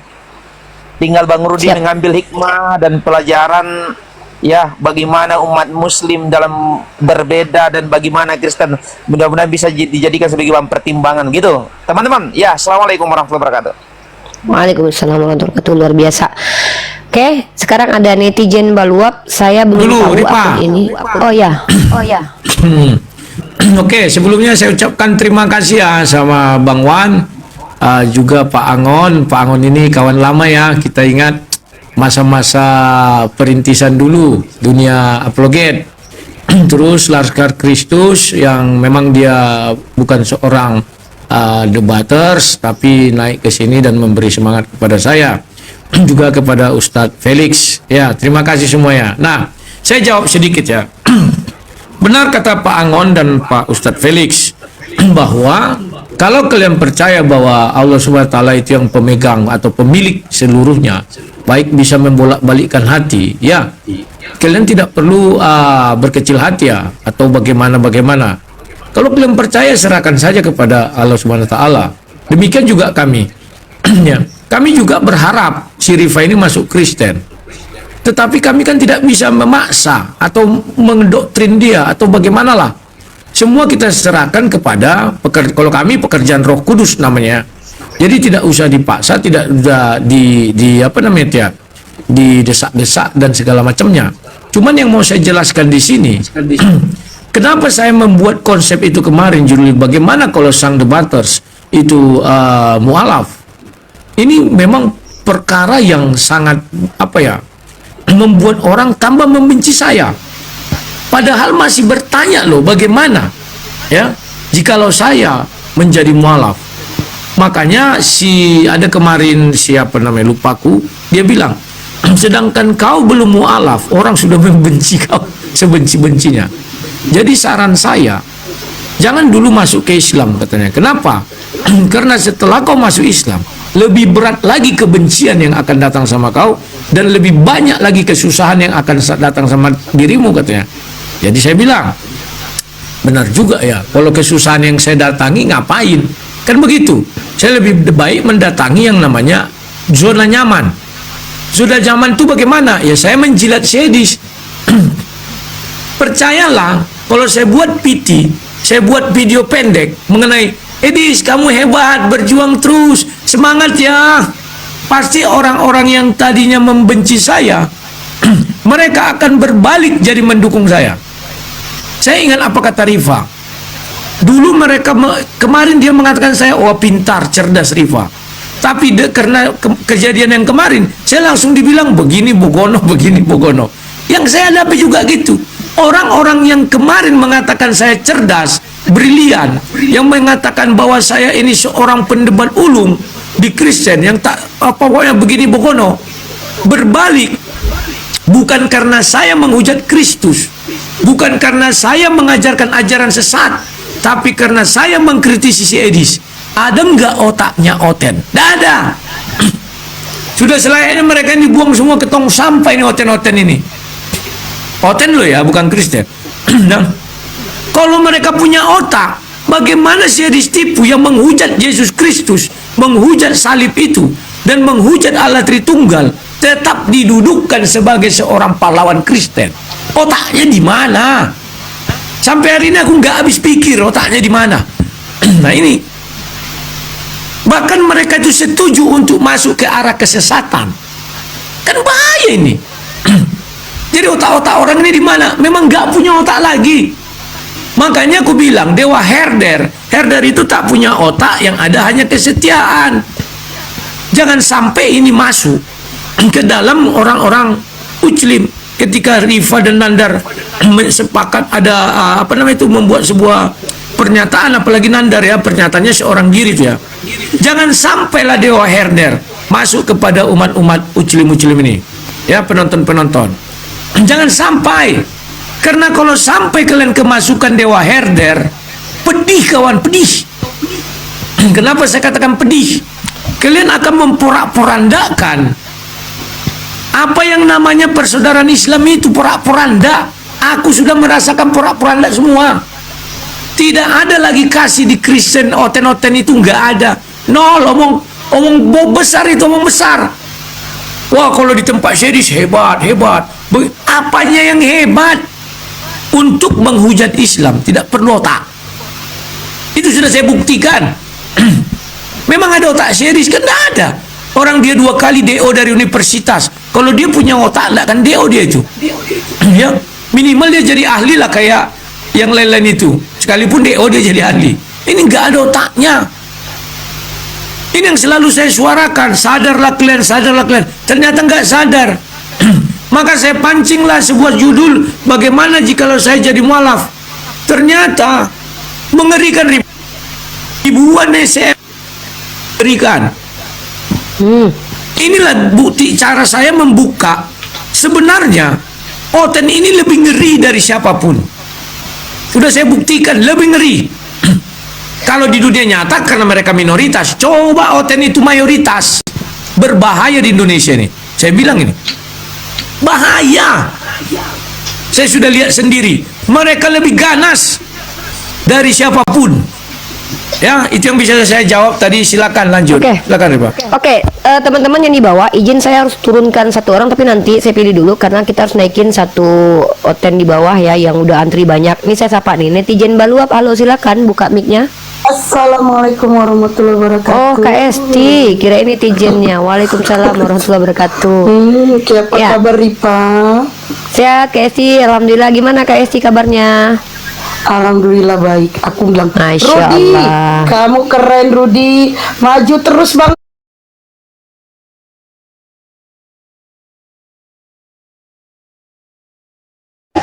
Tinggal Bang Rudi mengambil hikmah dan pelajaran ya, bagaimana umat muslim dalam berbeda dan bagaimana Kristen, mudah-mudahan bisa dijadikan sebagai bahan pertimbangan gitu teman-teman ya. Assalamualaikum warahmatullahi wabarakatuh. Waalaikumsalam warahmatullahi wabarakatuh, luar biasa. Oke, sekarang ada netizen Baluap. Saya belum tahu akun ini. Oh ya. Oke, sebelumnya saya ucapkan terima kasih ya sama Bang Wan, juga Pak Angon. Pak Angon ini kawan lama ya, kita ingat masa-masa perintisan dulu dunia apologet. Terus Laskar Kristus yang memang dia bukan seorang debaters, tapi naik ke sini dan memberi semangat kepada saya. Juga kepada Ustadz Felix ya, terima kasih semuanya. Nah, saya jawab sedikit ya. Benar kata Pak Angon dan Pak Ustadz Felix bahwa kalau kalian percaya bahwa Allah SWT itu yang pemegang atau pemilik seluruhnya, baik bisa membolak-balikkan hati ya, kalian tidak perlu berkecil hati ya, atau bagaimana. Kalau kalian percaya, serahkan saja kepada Allah SWT. Demikian juga kami ya. Kami juga berharap si Rifa ini masuk Kristen. Tetapi kami kan tidak bisa memaksa atau mendoktrin dia atau bagaimanlah. Semua kita serahkan kepada kalau kami pekerjaan Roh Kudus namanya. Jadi tidak usah dipaksa, tidak usah didesak-desak dan segala macamnya. Cuman yang mau saya jelaskan di sini, kenapa saya membuat konsep itu kemarin, judul bagaimana kalau sang debaters itu mualaf. Ini memang perkara yang sangat membuat orang tambah membenci saya. Padahal masih bertanya loh, bagaimana ya jikalau saya menjadi mualaf. Makanya ada kemarin siapa namanya lupaku, dia bilang, sedangkan kau belum mualaf, orang sudah membenci kau sebenci-bencinya. Jadi saran saya, jangan dulu masuk ke Islam katanya. Kenapa? Karena setelah kau masuk Islam, lebih berat lagi kebencian yang akan datang sama kau, dan lebih banyak lagi kesusahan yang akan datang sama dirimu katanya. Jadi saya bilang, benar juga ya, kalau kesusahan yang saya datangi ngapain? Kan begitu. Saya lebih baik mendatangi yang namanya zona nyaman. Zona nyaman itu bagaimana? Ya saya menjilat sedis. Percayalah, kalau saya buat PT, saya buat video pendek mengenai, Edis kamu hebat, berjuang terus, semangat ya. Pasti orang-orang yang tadinya membenci saya, mereka akan berbalik jadi mendukung saya. Saya ingat apa kata Rifa. Dulu mereka kemarin dia mengatakan saya, wah pintar, cerdas Rifa. Tapi karena kejadian yang kemarin, saya langsung dibilang begini Bogono, begini Bogono. Yang saya hadapi juga gitu. Orang-orang yang kemarin mengatakan saya cerdas, brilian, yang mengatakan bahwa saya ini seorang pendebat ulung di Kristen yang tak pokoknya begini Bogono, berbalik. Bukan karena saya menghujat Kristus, bukan karena saya mengajarkan ajaran sesat, tapi karena saya mengkritisi si Edis. Ada nggak otaknya Oten? Tidak ada. Sudah selayaknya mereka ini dibuang semua ke tong sampah ini, Oten-Oten ini. Oten loh ya, bukan Kristen. Nah, kalau mereka punya otak, bagaimana si Edis tipu yang menghujat Yesus Kristus, menghujat salib itu, dan menghujat Allah Tritunggal, tetap didudukkan sebagai seorang pahlawan Kristen? Otaknya di mana? Sampai hari ini aku nggak habis pikir otaknya di mana. Nah ini, bahkan mereka itu setuju untuk masuk ke arah kesesatan. Kan bahaya ini. Jadi otak-otak orang ini di mana? Memang nggak punya otak lagi. Makanya aku bilang Dewa Herder itu tak punya otak, yang ada hanya kesetiaan. Jangan sampai ini masuk ke dalam orang-orang Muslim. Ketika Rifa dan Nandar sepakat ada membuat sebuah pernyataan, apalagi Nandar ya, pernyataannya seorang diri itu ya. Jangan sampailah Dewa Herder masuk kepada umat-umat Muslim ini ya, penonton-penonton. Jangan sampai, karena kalau sampai kalian kemasukan Dewa Herder, pedih kawan, pedih. Kenapa saya katakan pedih? Kalian akan memporak-porandakan apa yang namanya persaudaraan Islam itu. Porak-poranda. Aku sudah merasakan porak-poranda semua. Tidak ada lagi kasih di Kristen, Oten-Oten itu nggak ada. Nol, omong besar itu omong besar. Wah kalau di tempat sedis hebat. Apanya yang hebat? Untuk menghujat Islam tidak perlu otak. Itu sudah saya buktikan. Memang ada otak sedis kan? Tidak ada. Orang dia 2 kali DO dari universitas. Kalau dia punya otak, enggak kan DO dia itu. Ya, minimal dia jadi ahli lah kayak yang lain-lain itu. Sekalipun DO dia jadi ahli. Ini enggak ada otaknya. Ini yang selalu saya suarakan. Sadarlah kalian, sadarlah kalian. Ternyata enggak sadar. Maka saya pancinglah sebuah judul, bagaimana jikalau saya jadi mualaf. Ternyata mengerikan, ribuan SM berikan. Inilah bukti cara saya membuka. Sebenarnya Oten ini lebih ngeri dari siapapun. Sudah saya buktikan lebih ngeri. Kalau di dunia nyata karena mereka minoritas. Coba Oten itu mayoritas. Berbahaya di Indonesia ini. Saya bilang ini bahaya. Saya sudah lihat sendiri. Mereka lebih ganas dari siapapun. Ya, itu yang bisa saya jawab tadi. Silakan lanjut. Oke. Silakan Riba. Oke, teman-teman yang di bawah, izin saya harus turunkan satu orang, tapi nanti saya pilih dulu karena kita harus naikin satu oten di bawah ya yang udah antri banyak. Ini saya sapa nih, netizen Baluap. Halo, silakan buka mic-nya. Assalamualaikum warahmatullahi wabarakatuh. Oh, Kak Esti, kirain netizennya. Waalaikumsalam warahmatullahi wabarakatuh. Apa Ya. kabar Ripa? Sehat Kak Esti, alhamdulillah. Gimana Kak Esti kabarnya? Alhamdulillah baik. Aku bilang, Masya Rudi, Allah. kamu keren Rudi, maju terus bang.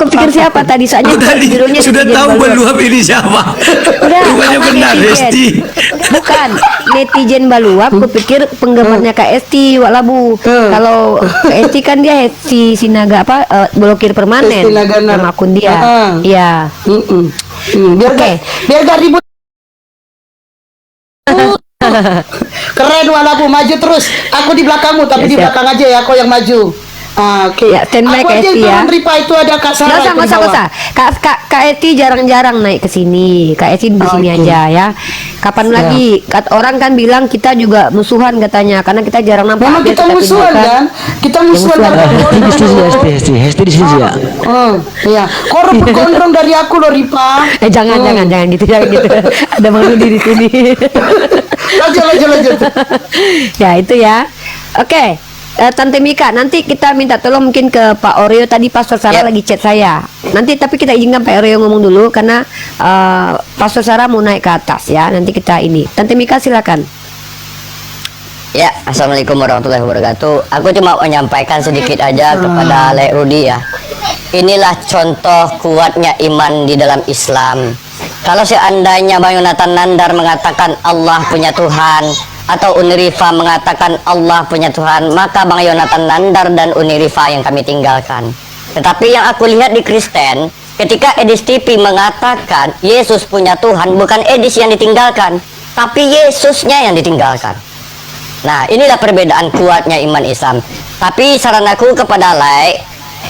Aku pikir siapa tadi? Soalnya Oh, tadi judulnya sudah netizen tahu Baluap. Baluap ini siapa. Udah, Rupanya apa benar, netizen? Resti. Bukan netizen Baluap. Aku pikir penggemarnya Kak Esti Walabu. Kalau Kak Esti kan dia Esti Sinaga apa blokir permanen. Esti Naganar. Nama akun dia. Iya. Biar Oke. biar gak ribut. Keren walaupun maju terus. Aku di belakangmu tapi Ya, di siap. belakang aja ya. Kau yang maju. Oke. Ya, standby Aku Kak aja yang Esti ya. turun Ripa itu ada Kak Sarah. Nggak usah, itu di nggak bawah. usah. Kak Eti jarang-jarang naik ke sini. Kak Eti di sini Oke. aja ya. Kapan Siap. lagi? Orang kan bilang kita juga musuhan katanya, karena kita jarang nampak. Memang update, kita musuhan tunjukkan. kan? Kita musuhan musuhan. karena Hesti di sini ya, Hesti di sini ya. Oh, iya. Kau rebut gondrong dari aku loh, Ripa. Jangan gitu, jangan gitu. Ada Bang Rudi di sini. Lanjut. Ya itu ya. Oke. Tante Mika, nanti kita minta tolong mungkin ke Pak Oreo. Tadi Pastor Sarah lagi chat saya. Nanti tapi kita izinkan Pak Oreo ngomong dulu karena Pastor Sarah mau naik ke atas ya. Nanti kita ini. Tante Mika silakan. Ya, Assalamualaikum warahmatullahi wabarakatuh. Aku cuma menyampaikan sedikit aja kepada Lek Rudi ya. Inilah contoh kuatnya iman di dalam Islam. Kalau seandainya Bang Yonatan Nandar mengatakan Allah punya Tuhan, atau Unirifa mengatakan Allah punya Tuhan, maka Bang Yonatan Nandar dan Unirifa yang kami tinggalkan. Tetapi yang aku lihat di Kristen, ketika Edis TV mengatakan Yesus punya Tuhan, bukan Edis yang ditinggalkan, tapi Yesusnya yang ditinggalkan. Nah, inilah perbedaan kuatnya iman Islam. Tapi saran aku kepada Lai,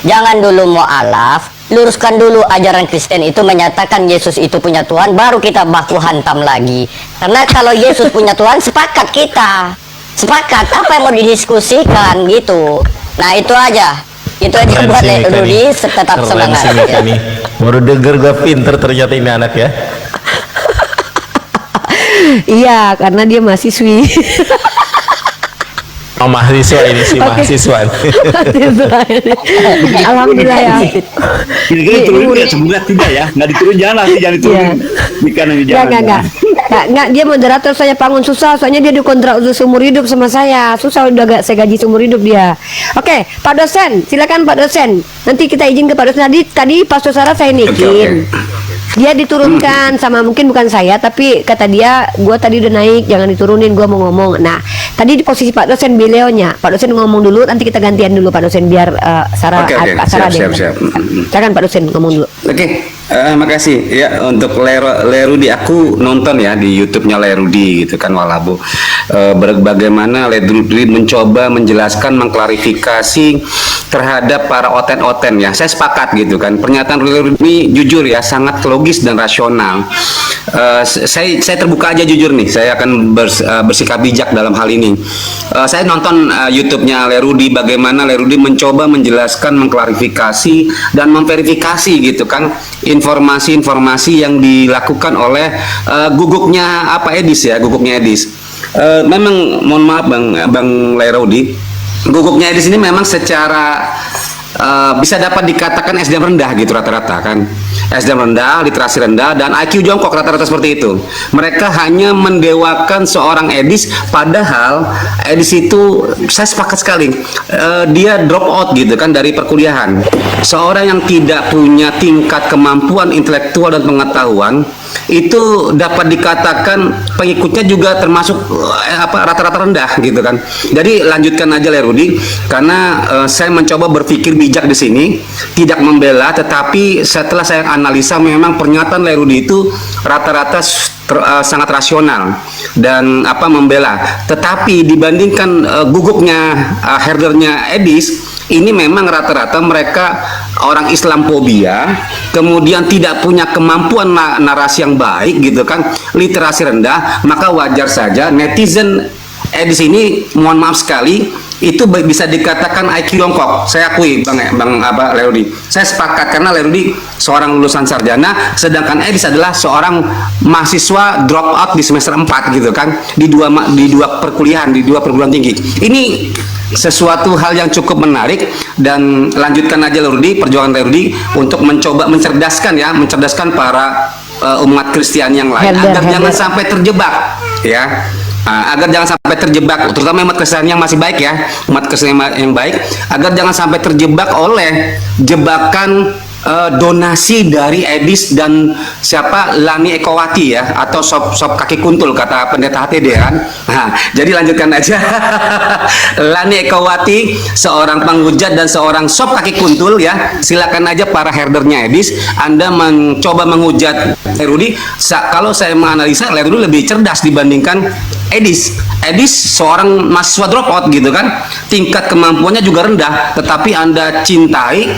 jangan dulu mu'alaf, luruskan dulu ajaran Kristen itu menyatakan Yesus itu punya Tuhan, baru kita baku hantam lagi. Karena kalau Yesus punya Tuhan, sepakat kita. Sepakat, apa yang mau didiskusikan gitu. Nah, itu aja. Itu aja buat Lek Rudi, tetap semangat. Ya. Baru denger gue pinter ternyata ini anak ya. Iya, karena dia mahasiswi. Oh, mahasiswa ini sih, mahasiswa. Alhamdulillah ya. Kira-kira turun nggak? Semoga tidak ya. Nggak diturun, jangan diturunin. Ikan yang jangan. Enggak, dia moderator saya Pangun susah, soalnya dia dikontrak untuk seumur hidup sama saya. Susah udah gak saya gaji seumur hidup dia. Oke, Pak dosen, silakan Pak dosen. Nanti kita izin ke Pak dosen. Tadi Pastor Sarah saya naikin. Dia diturunkan sama mungkin bukan saya, tapi kata dia, gua tadi udah naik, jangan diturunin, gua mau ngomong. Nah, tadi di posisi Pak dosen beliaunya. Pak dosen ngomong dulu, nanti kita gantian dulu Pak dosen biar Sarah Pak Sarah siap. Silakan Pak dosen ngomong dulu. Oke, makasih ya untuk Lerudi. Aku nonton ya di YouTube-nya Lerudi gitu kan, Walabu. Bagaimana Lerudi mencoba menjelaskan, mengklarifikasi terhadap para oten-oten ya. Saya sepakat gitu kan. Pernyataan Lerudi ini jujur ya, sangat logis dan rasional. Saya terbuka aja jujur nih. Saya akan bersikap bijak dalam hal ini. Saya nonton YouTube-nya Lerudi, bagaimana Lerudi mencoba menjelaskan, mengklarifikasi dan memverifikasi gitu kan informasi-informasi yang dilakukan oleh guguknya guguknya Edis. Memang mohon maaf Bang Lerudi, guguknya Edis ini memang secara bisa dapat dikatakan SDM rendah gitu rata-rata kan. SDM rendah, literasi rendah, dan IQ jongkok rata-rata seperti itu. Mereka hanya mendewakan seorang Edis, padahal Edis itu, saya sepakat sekali, dia drop out gitu kan dari perkuliahan. Seorang yang tidak punya tingkat kemampuan intelektual dan pengetahuan, itu dapat dikatakan pengikutnya juga termasuk rata-rata rendah gitu kan. Jadi lanjutkan aja Lerudi, karena saya mencoba berpikir bijak di sini, tidak membela, tetapi setelah saya analisa memang pernyataan Lerudi itu rata-rata sangat rasional dan membela. Tetapi dibandingkan guguknya herdernya Edis, ini memang rata-rata mereka orang Islamophobia, kemudian tidak punya kemampuan narasi yang baik gitu kan, literasi rendah, maka wajar saja netizen di sini, mohon maaf sekali, itu bisa dikatakan IQ jongkok. Saya akui Bang Lerudi. Saya sepakat karena Lerudi seorang lulusan sarjana, sedangkan Edis adalah seorang mahasiswa drop out di semester 4 gitu kan, di dua perkuliahan, di dua perguruan tinggi. Ini sesuatu hal yang cukup menarik, dan lanjutkan aja Lerudi, perjuangan Lerudi untuk mencoba mencerdaskan para umat Kristiani yang lain agar jangan sampai terjebak ya. Agar jangan sampai terjebak, terutama umat Kristen yang masih baik ya, umat Kristen yang baik, agar jangan sampai terjebak oleh jebakan donasi dari Edis dan siapa Lani Ekowati ya, atau sop kaki kuntul kata pendeta HTD kan. Nah, jadi lanjutkan aja. Lani Ekowati seorang penghujat dan seorang sop kaki kuntul ya. Silakan aja para herdernya Edis, Anda mencoba menghujat Lerudi. Kalau saya menganalisa, Lerudi lebih cerdas dibandingkan Edis. Edis seorang mahasiswa dropout gitu kan, tingkat kemampuannya juga rendah, tetapi Anda cintai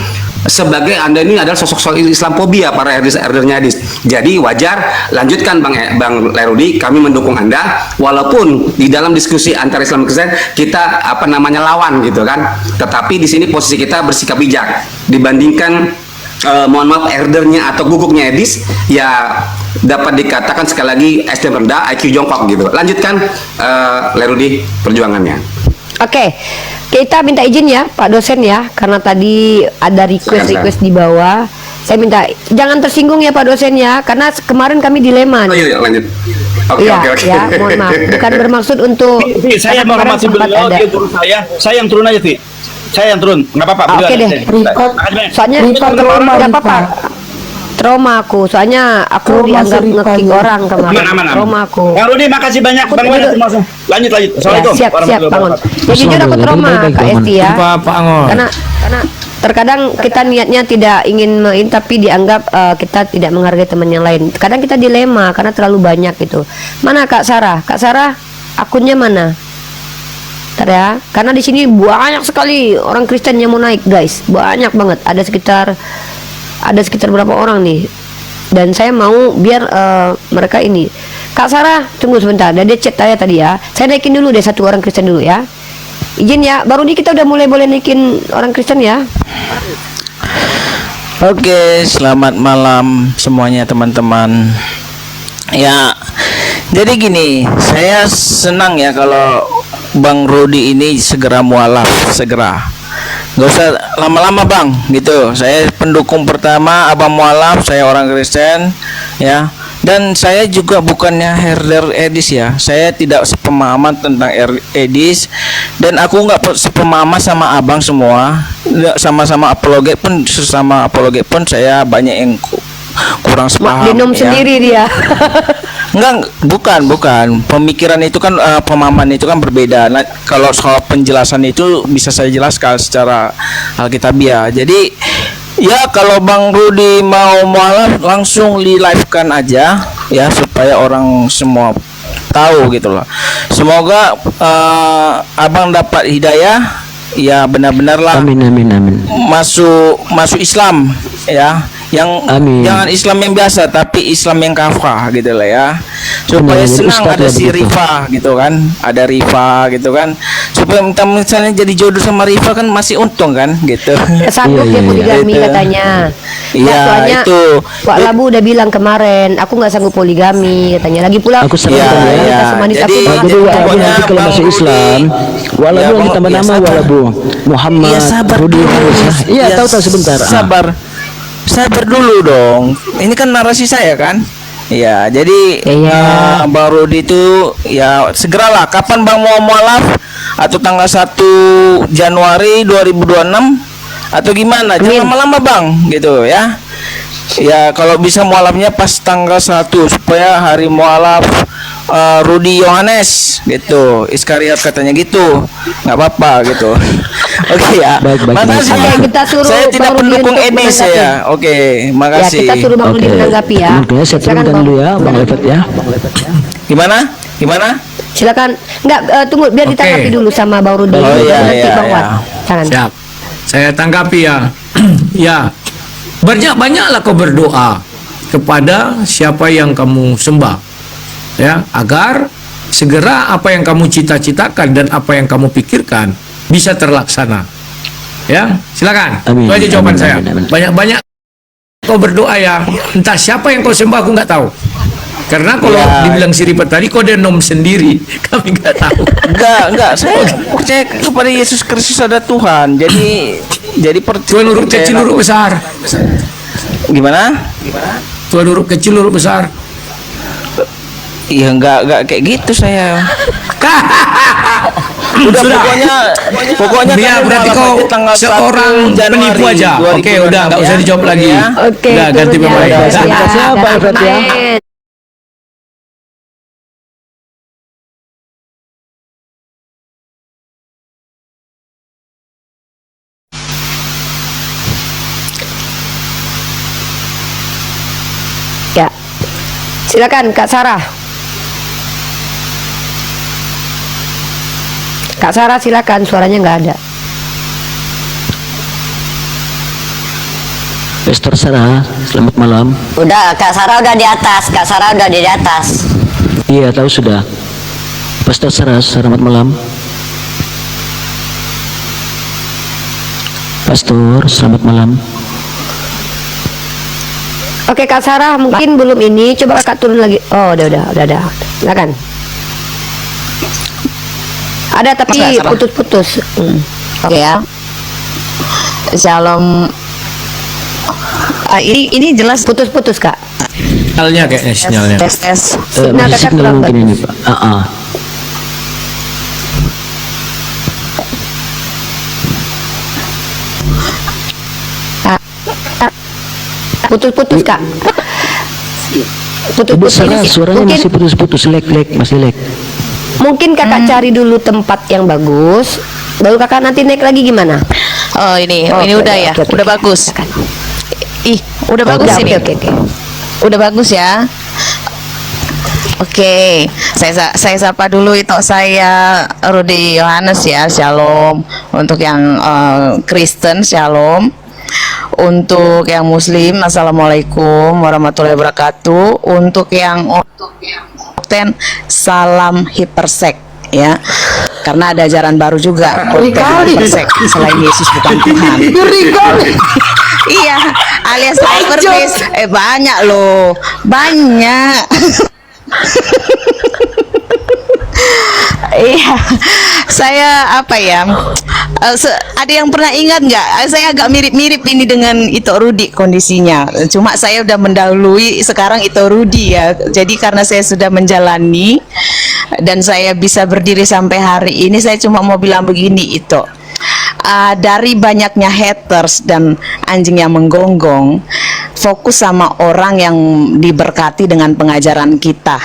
sebagai Anda ini adalah sosok Islamophobia para herdernya Edis. Jadi wajar, lanjutkan Bang Lerudi, kami mendukung Anda walaupun di dalam diskusi antara Islam dan Kristen kita lawan gitu kan. Tetapi di sini posisi kita bersikap bijak dibandingkan mohon maaf herdernya atau guguknya Edis ya, dapat dikatakan sekali lagi SDM rendah, IQ jongkok gitu. Lanjutkan Lerudi perjuangannya. Oke, kita minta izin ya Pak dosen ya, karena tadi ada request di bawah. Saya minta jangan tersinggung ya Pak dosen ya, karena kemarin kami dilema. Oh iya, lanjut. Oke. Ya, mohon maaf, bukan bermaksud untuk saya menghormati beliau, dia turun saya yang turun aja sih. Saya yang turun, nggak apa-apa. Oke deh, soalnya nggak apa-apa. Trauma aku, soalnya aku dianggap nge-kick orang kemarin. Trauma aku. Bang Rudi, makasih banyak. Bang Rudi, lanjut. Assalamualaikum. Siap, Bang. Ya jujur aku trauma Kak Esti ya. Karena terkadang kita niatnya tidak ingin tapi dianggap kita tidak menghargai teman yang lain. Kadang kita dilema karena terlalu banyak gitu. Mana Kak Sarah? Kak Sarah, akunnya mana? Bentar ya, karena di sini banyak sekali orang Kristen yang mau naik guys, banyak banget. Ada sekitar berapa orang nih, dan saya mau biar mereka ini. Kak Sarah, tunggu sebentar, dia chat saya tadi ya. Saya naikin dulu deh satu orang Kristen dulu ya. Izin ya, baru nih kita udah mulai boleh naikin orang Kristen ya. Oke, selamat malam semuanya teman-teman. Ya, jadi gini, saya senang ya kalau Bang Rudi ini segera mualaf, segera. Gak usah lama-lama Bang, gitu. Saya pendukung pertama Abang mualaf, saya orang Kristen, ya. Dan saya juga bukannya herder Edis ya. Saya tidak sepemahaman tentang Edis, dan aku nggak sepemahaman sama Abang semua. Sama-sama apologet pun, sesama apologet pun saya banyak yang kurang sepaham. Minum ya. Sendiri dia. Enggak, bukan. Pemikiran itu kan pemahaman itu kan berbeda. Nah, kalau soal penjelasan itu bisa saya jelaskan secara alkitabiah. Jadi ya kalau Bang Rudi mau mualaf langsung di live-kan aja ya, supaya orang semua tahu gitu loh. Semoga Abang dapat hidayah ya, benar-benarlah Amin. masuk Islam ya. Yang jangan Islam yang biasa, tapi Islam yang kafah gitu lah ya, supaya senang. Ada si Rifa gitu kan, ada Rifa gitu kan, supaya misalnya jadi jodoh sama Rifa kan masih untung kan gitu. Sanggup dia poligami katanya. Iya, soalnya itu Pak Labu udah bilang kemarin, aku nggak sanggup poligami katanya. Lagi pula aku jadi nanti kalau masuk Islam, walaupun ditambah nama Walabu Muhammad Rudi. Iya, tahu sebentar. Sabar dulu dong. Ini kan narasi saya kan. Ya, jadi Bang Rudi itu ya segeralah. Kapan Bang mau mualaf? Atau tanggal 1 Januari 2026 atau gimana? Jangan lama-lama Bang, gitu ya. Ya kalau bisa mualafnya pas tanggal 1 supaya hari mualaf Rudi Yohanes gitu, Iskariot katanya gitu, nggak apa-apa gitu. Oke ya, makasih. Saya tidak pendukung Edis ya. Oke, makasih. Ya, kita suruh Bang Rudi menanggapi ya. Saya turunkan dulu ya, Bang Levet ya. Gimana? Silakan. Enggak, tunggu biar ditanggapi dulu sama Bang Rudi. Oh iya. Jangan. saya tanggapi ya. Ya, banyaklah kau berdoa kepada siapa yang kamu sembah, ya, agar segera apa yang kamu cita-citakan dan apa yang kamu pikirkan bisa terlaksana. Ya, silakan. Amin. Itu aja jawaban Amin, saya. amin, amin. Banyak-banyak kau berdoa ya. Entah siapa yang kau sembah aku nggak tahu. Karena kalau Ya. dibilang Siripat tadi kau denom sendiri, kami nggak tahu. Enggak, saya percaya kepada Yesus Kristus ada Tuhan. Jadi Tuhan huruf kecil huruf besar. Gimana? Tuhan huruf kecil huruf besar. Iya enggak kayak gitu saya. Udah Sudah. pokoknya Ya, kan berarti malam kau aja tanggal 1 seorang Januari penipu aja. Oke, udah nggak usah dijawab lagi. Oke, Udah ganti turun ya. pemain. Udah, Dah. siap. Siapa, Ganti Ustaz, ya? pemain. Ya, silakan Kak Sarah. Kak Sarah silakan, suaranya nggak ada. Pastor Sarah, selamat malam. Udah, Kak Sarah udah di atas. Kak Sarah udah di atas. Iya, tahu sudah. Pastor Sarah, selamat malam. Pastor, selamat malam. Oke Kak Sarah, mungkin belum ini, coba Kak turun lagi. Oh, udah. Silakan. Ada tapi Mas, Kak Sarah. putus-putus. Oke ya. Shalom. Ini jelas Putus-putus Kak. Sinyalnya kayaknya sinyalnya. tes. Signal Masih kakak signal kurang mungkin bagus. ini, Pak. Putus-putus Kak. Ibu Putus-putus. Sarah, suaranya Mungkin masih putus-putus, masih lag. mungkin Kakak cari dulu tempat yang bagus, baru Kakak nanti naik lagi gimana? Oh ini Oke, udah ya, oke. udah bagus. Ih, udah bagus Ya, ini. oke. Udah bagus ya. Oke, saya sapa dulu itu saya Rudi Yohanes ya, Shalom. Untuk yang Kristen, Shalom. Untuk yang Muslim, Assalamualaikum warahmatullahi wabarakatuh. Untuk yang Okten, salam hipersek ya. Karena ada ajaran baru juga, Okten hipersek selain Yesus bukan Tuhan. Iya, alias hyperbase. Banyak loh, banyak. Iya, saya apa ya? Ada yang pernah ingat nggak? Saya agak mirip-mirip ini dengan Ito Rudi kondisinya. Cuma saya udah mendahului sekarang Ito Rudi ya. Jadi karena saya sudah menjalani dan saya bisa berdiri sampai hari ini, saya cuma mau bilang begini Ito. Dari banyaknya haters dan anjing yang menggonggong, fokus sama orang yang diberkati dengan pengajaran kita,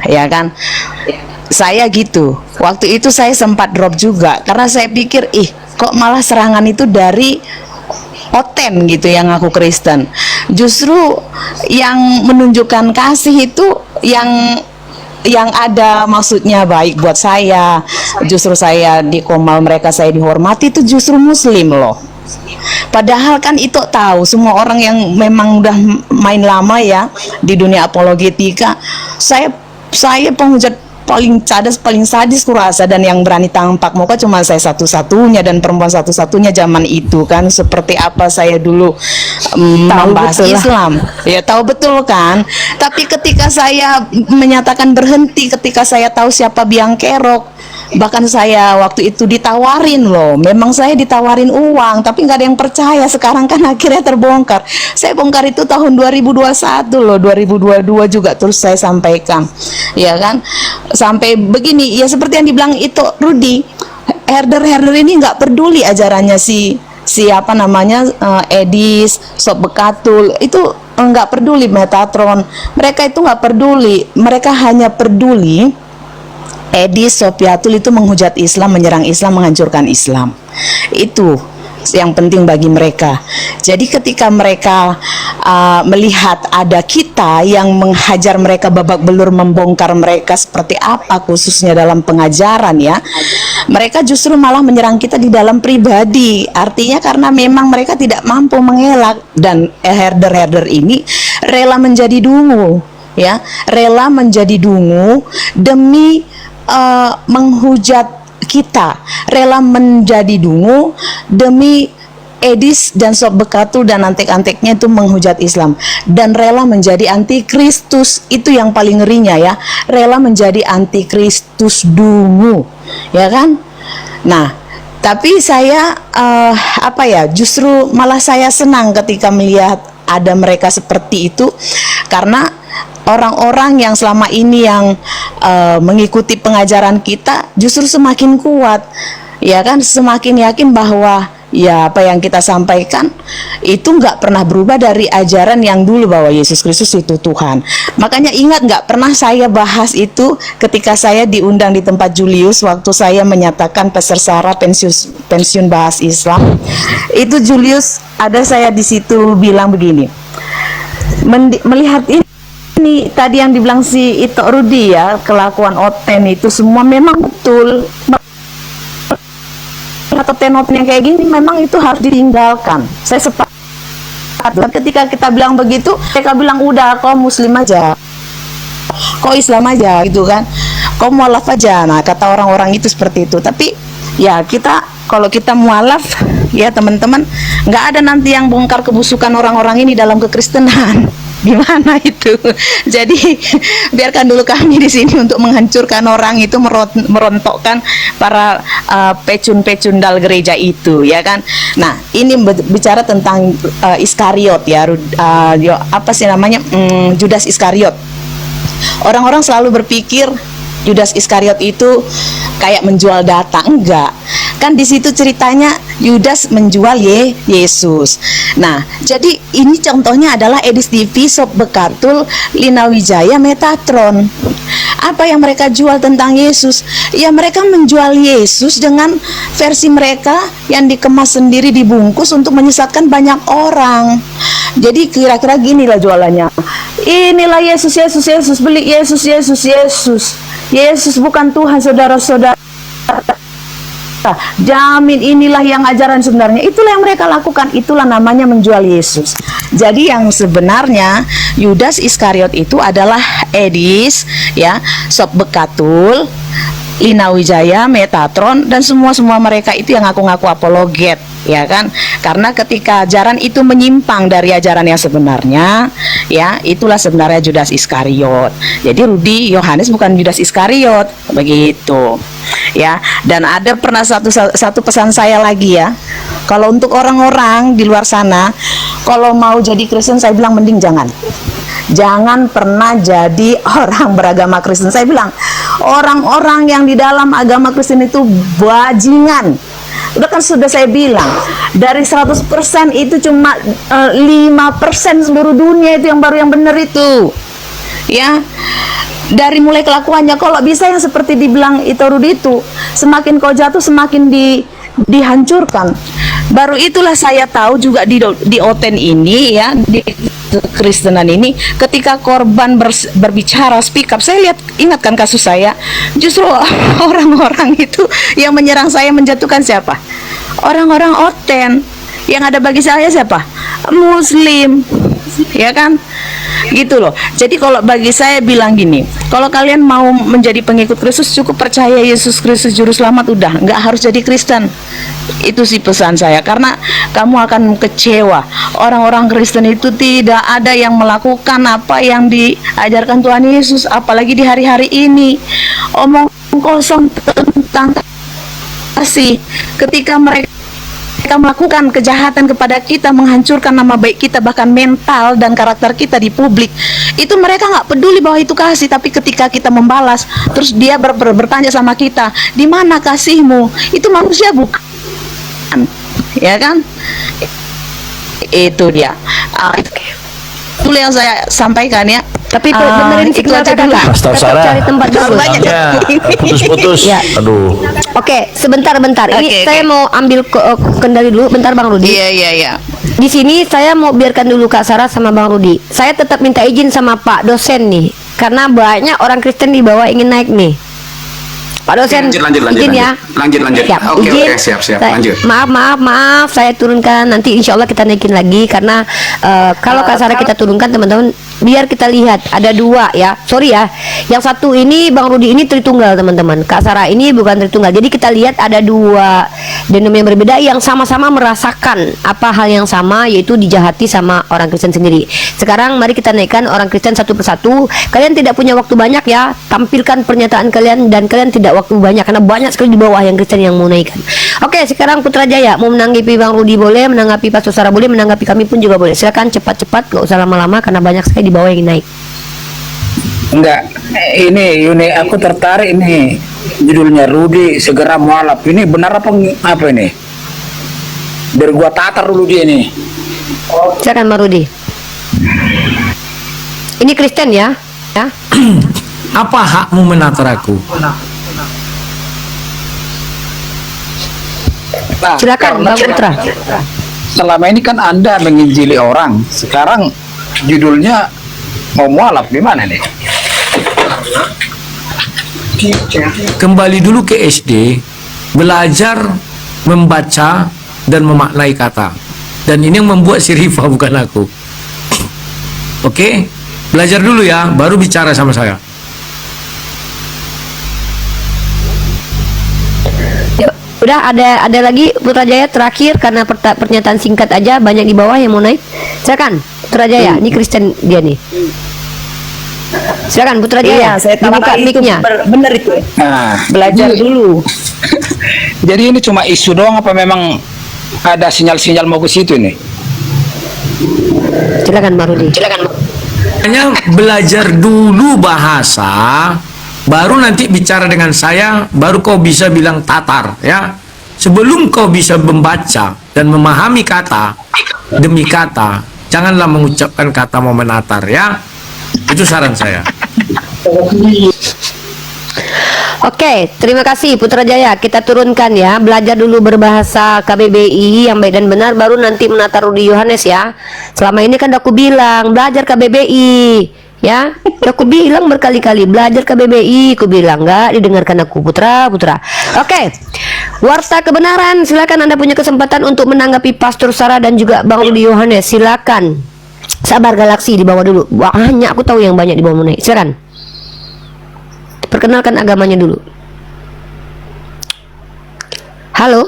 ya kan? Saya gitu. Waktu itu saya sempat drop juga karena saya pikir, kok malah serangan itu dari Oten gitu yang aku Kristen. Justru yang menunjukkan kasih itu yang ada maksudnya baik buat saya. Justru saya di Komal mereka saya dihormati itu justru Muslim loh. Padahal kan itu tahu semua orang yang memang udah main lama ya di dunia apologetika. Saya penghujat paling cadas, paling sadis kurasa, dan yang berani tampak muka cuma saya satu-satunya dan perempuan satu-satunya zaman itu kan. Seperti apa saya dulu membahas Islam, ya tahu betul kan. Tapi ketika saya menyatakan berhenti, ketika saya tahu siapa Biang Kerok, bahkan saya waktu itu ditawarin loh, memang saya ditawarin uang tapi nggak ada yang percaya. Sekarang kan akhirnya terbongkar. Saya bongkar itu tahun 2021 loh, 2022 juga terus saya sampaikan, ya kan. Sampai begini ya, seperti yang dibilang itu Rudi, herder ini nggak peduli ajarannya siapa namanya Edis, Sob Bekatul itu nggak peduli, Metatron, mereka itu nggak peduli. Mereka hanya peduli Edis, Sopiatul itu menghujat Islam, menyerang Islam, menghancurkan Islam. Itu yang penting bagi mereka. Jadi ketika mereka melihat ada kita yang menghajar mereka babak belur, membongkar mereka seperti apa khususnya dalam pengajaran ya, mereka justru malah menyerang kita di dalam pribadi. Artinya karena memang mereka tidak mampu mengelak, dan herder-herder ini rela menjadi dungu, ya, rela menjadi dungu demi menghujat kita, rela menjadi dungu demi Edis dan Sob Bekatul dan antek-anteknya itu menghujat Islam, dan rela menjadi antikristus. Itu yang paling ngerinya, ya, rela menjadi antikristus dungu, ya kan. Nah, tapi saya justru malah saya senang ketika melihat ada mereka seperti itu, karena orang-orang yang selama ini yang mengikuti pengajaran kita justru semakin kuat, ya kan, semakin yakin bahwa ya apa yang kita sampaikan itu nggak pernah berubah dari ajaran yang dulu, bahwa Yesus Kristus itu Tuhan. Makanya ingat, nggak pernah saya bahas itu ketika saya diundang di tempat Julius waktu saya menyatakan peserta pensiun bahas Islam. Itu Julius, ada saya di situ bilang begini, melihat ini tadi yang dibilang si Ito Rudi, ya, kelakuan Oten itu semua memang betul. Atau tenot yang kayak gini memang itu harus ditinggalkan. Saya sepakat. Dan ketika kita bilang begitu, mereka bilang udah kau Muslim aja, kau Islam aja, gitu kan, kau mualaf aja. Nah, kata orang-orang itu seperti itu. Tapi ya kita, kalau kita mualaf, ya teman-teman, nggak ada nanti yang bongkar kebusukan orang-orang ini dalam kekristenan. Gimana itu? Jadi biarkan dulu kami di sini untuk menghancurkan orang itu, merontokkan para pecundal gereja itu, ya kan. Nah, ini bicara tentang Iskariot, ya, apa sih namanya, Judas Iskariot. Orang-orang selalu berpikir Judas Iskariot itu kayak menjual data. Enggak, kan di situ ceritanya Yudas menjual Yesus. Nah, jadi ini contohnya adalah Edis TV, Sob Bekatul, Lina Wijaya, Metatron. Apa yang mereka jual tentang Yesus? Ya, mereka menjual Yesus dengan versi mereka yang dikemas sendiri, dibungkus untuk menyesatkan banyak orang. Jadi kira-kira gini lah jualannya. Inilah Yesus, Yesus, Yesus, beli Yesus, Yesus, Yesus. Yesus bukan Tuhan, saudara-saudara. Jamin inilah yang ajaran sebenarnya. Itulah yang mereka lakukan. Itulah namanya menjual Yesus. Jadi yang sebenarnya Yudas Iskariot itu adalah Edis, ya, Sob Bekatul, Lina Wijaya, Metatron, dan semua mereka itu yang ngaku-ngaku apologet, ya kan? Karena ketika ajaran itu menyimpang dari ajaran yang sebenarnya, ya, itulah sebenarnya Judas Iskariot. Jadi Rudi Yohanes bukan Judas Iskariot, begitu, ya. Dan ada pernah satu pesan saya lagi, ya. Kalau untuk orang-orang di luar sana, kalau mau jadi Kristen, saya bilang mending jangan pernah jadi orang beragama Kristen. Saya bilang orang-orang yang di dalam agama Kristen itu bajingan. Udah kan sudah saya bilang, dari 100% itu cuma 5% seluruh dunia itu yang baru yang benar itu, ya. Dari mulai kelakuannya, kalau bisa yang seperti dibilang itu Rudi itu, semakin kau jatuh semakin dihancurkan. Baru itulah saya tahu juga di Oten ini, ya, di kekristenan ini, ketika korban berbicara, speak up, saya ingatkan kasus saya, justru orang-orang itu yang menyerang saya, menjatuhkan siapa? Orang-orang Oten. Yang ada bagi saya siapa? Muslim, ya kan? Gitu loh. Jadi kalau bagi saya bilang gini, kalau kalian mau menjadi pengikut Kristus, cukup percaya Yesus Kristus juru selamat, udah, nggak harus jadi Kristen. Itu sih pesan saya, karena kamu akan kecewa. Orang-orang Kristen itu tidak ada yang melakukan apa yang diajarkan Tuhan Yesus, apalagi di hari-hari ini. Omong kosong tentang kasih. Ketika mereka melakukan kejahatan kepada kita, menghancurkan nama baik kita, bahkan mental dan karakter kita di publik, itu mereka nggak peduli bahwa itu kasih. Tapi ketika kita membalas, terus dia bertanya sama kita, di mana kasihmu? Itu manusia bukan, ya kan? Itu dia. Itu yang saya sampaikan, ya. Tapi benerin itu aja dulu. Cari tempat dulu. Putus-putus. Ya. Aduh. Oke, sebentar. Ini saya mau ambil kendali dulu, bentar Bang Rudi. Iya. Di sini saya mau biarkan dulu Kak Sarah sama Bang Rudi. Saya tetap minta izin sama Pak dosen nih, karena banyak orang Kristen di bawah ingin naik nih. Pak dosen, Lanjut. izin ya. Lanjut. Siap, Oke, izin. siap. Saya- Lanjut. Maaf, saya turunkan nanti insya Allah kita naikin lagi karena kalau Kak Sarah kita turunkan teman-teman, biar kita lihat ada dua ya. Sorry ya, yang satu ini Bang Rudi ini Tritunggal teman-teman. Kak Sarah ini bukan Tritunggal. Jadi kita lihat ada dua denom yang berbeda yang sama-sama merasakan apa hal yang sama, yaitu dijahati sama orang Kristen sendiri. Sekarang mari kita naikkan orang Kristen satu persatu. Kalian tidak punya waktu banyak ya, tampilkan pernyataan kalian, dan kalian tidak waktu banyak karena banyak sekali di bawah yang Kristen yang mau naikkan. Oke, sekarang Putrajaya mau menanggapi Bang Rudi boleh, menanggapi Pastor Sarah boleh, menanggapi kami pun juga boleh. Silakan cepat-cepat, gak usah lama-lama karena banyak sekali di bawah yang naik. Enggak, ini Yuni, aku tertarik ini judulnya Rudi segera mualaf. Ini benar apa ini? Biar gua tatar dulu dia ini. Silakan Bang Rudi. Ini Kristen ya? Ya. Apa hakmu menatar aku? Nah, Silakan karena Bang Putra. selama ini kan Anda menginjili orang, sekarang judulnya mau mualaf gimana nih? Kembali dulu ke SD, belajar membaca dan memaknai kata. Dan ini yang membuat si Rifa, bukan aku. Oke? Belajar dulu ya, baru bicara sama saya. Yuk, udah ada lagi Putrajaya terakhir karena pernyataan singkat aja, banyak di bawah yang mau naik. Silakan Putrajaya, ini Kristen dia nih. Silakan Putrajaya, dibuka mic-nya. Bener itu. Nah, Belajar dulu. Jadi ini cuma isu doang apa memang ada sinyal-sinyal mau ke situ ini? Silakan Bang Rudi. Hanya belajar dulu bahasa, baru nanti bicara dengan saya, baru kau bisa bilang tatar ya. Sebelum kau bisa membaca dan memahami kata demi kata, janganlah mengucapkan kata mau menatar ya. Itu saran saya. Oke, terima kasih Putrajaya. Kita turunkan ya. Belajar dulu berbahasa KBBI yang baik dan benar, baru nanti menata Rudi Yohanes ya. Selama ini kan udah aku bilang belajar KBBI ya. Udah aku bilang berkali-kali belajar KBBI. Aku bilang nggak didengarkan aku, Putra. Oke, Warta Kebenaran, silakan Anda punya kesempatan untuk menanggapi Pastor Sarah dan juga Bang Rudi Yohanes. Silakan. Sabar Galaksi di bawah dulu. Wah, hanya aku tahu yang banyak di bawah naik. Silakan. Perkenalkan agamanya dulu. Halo,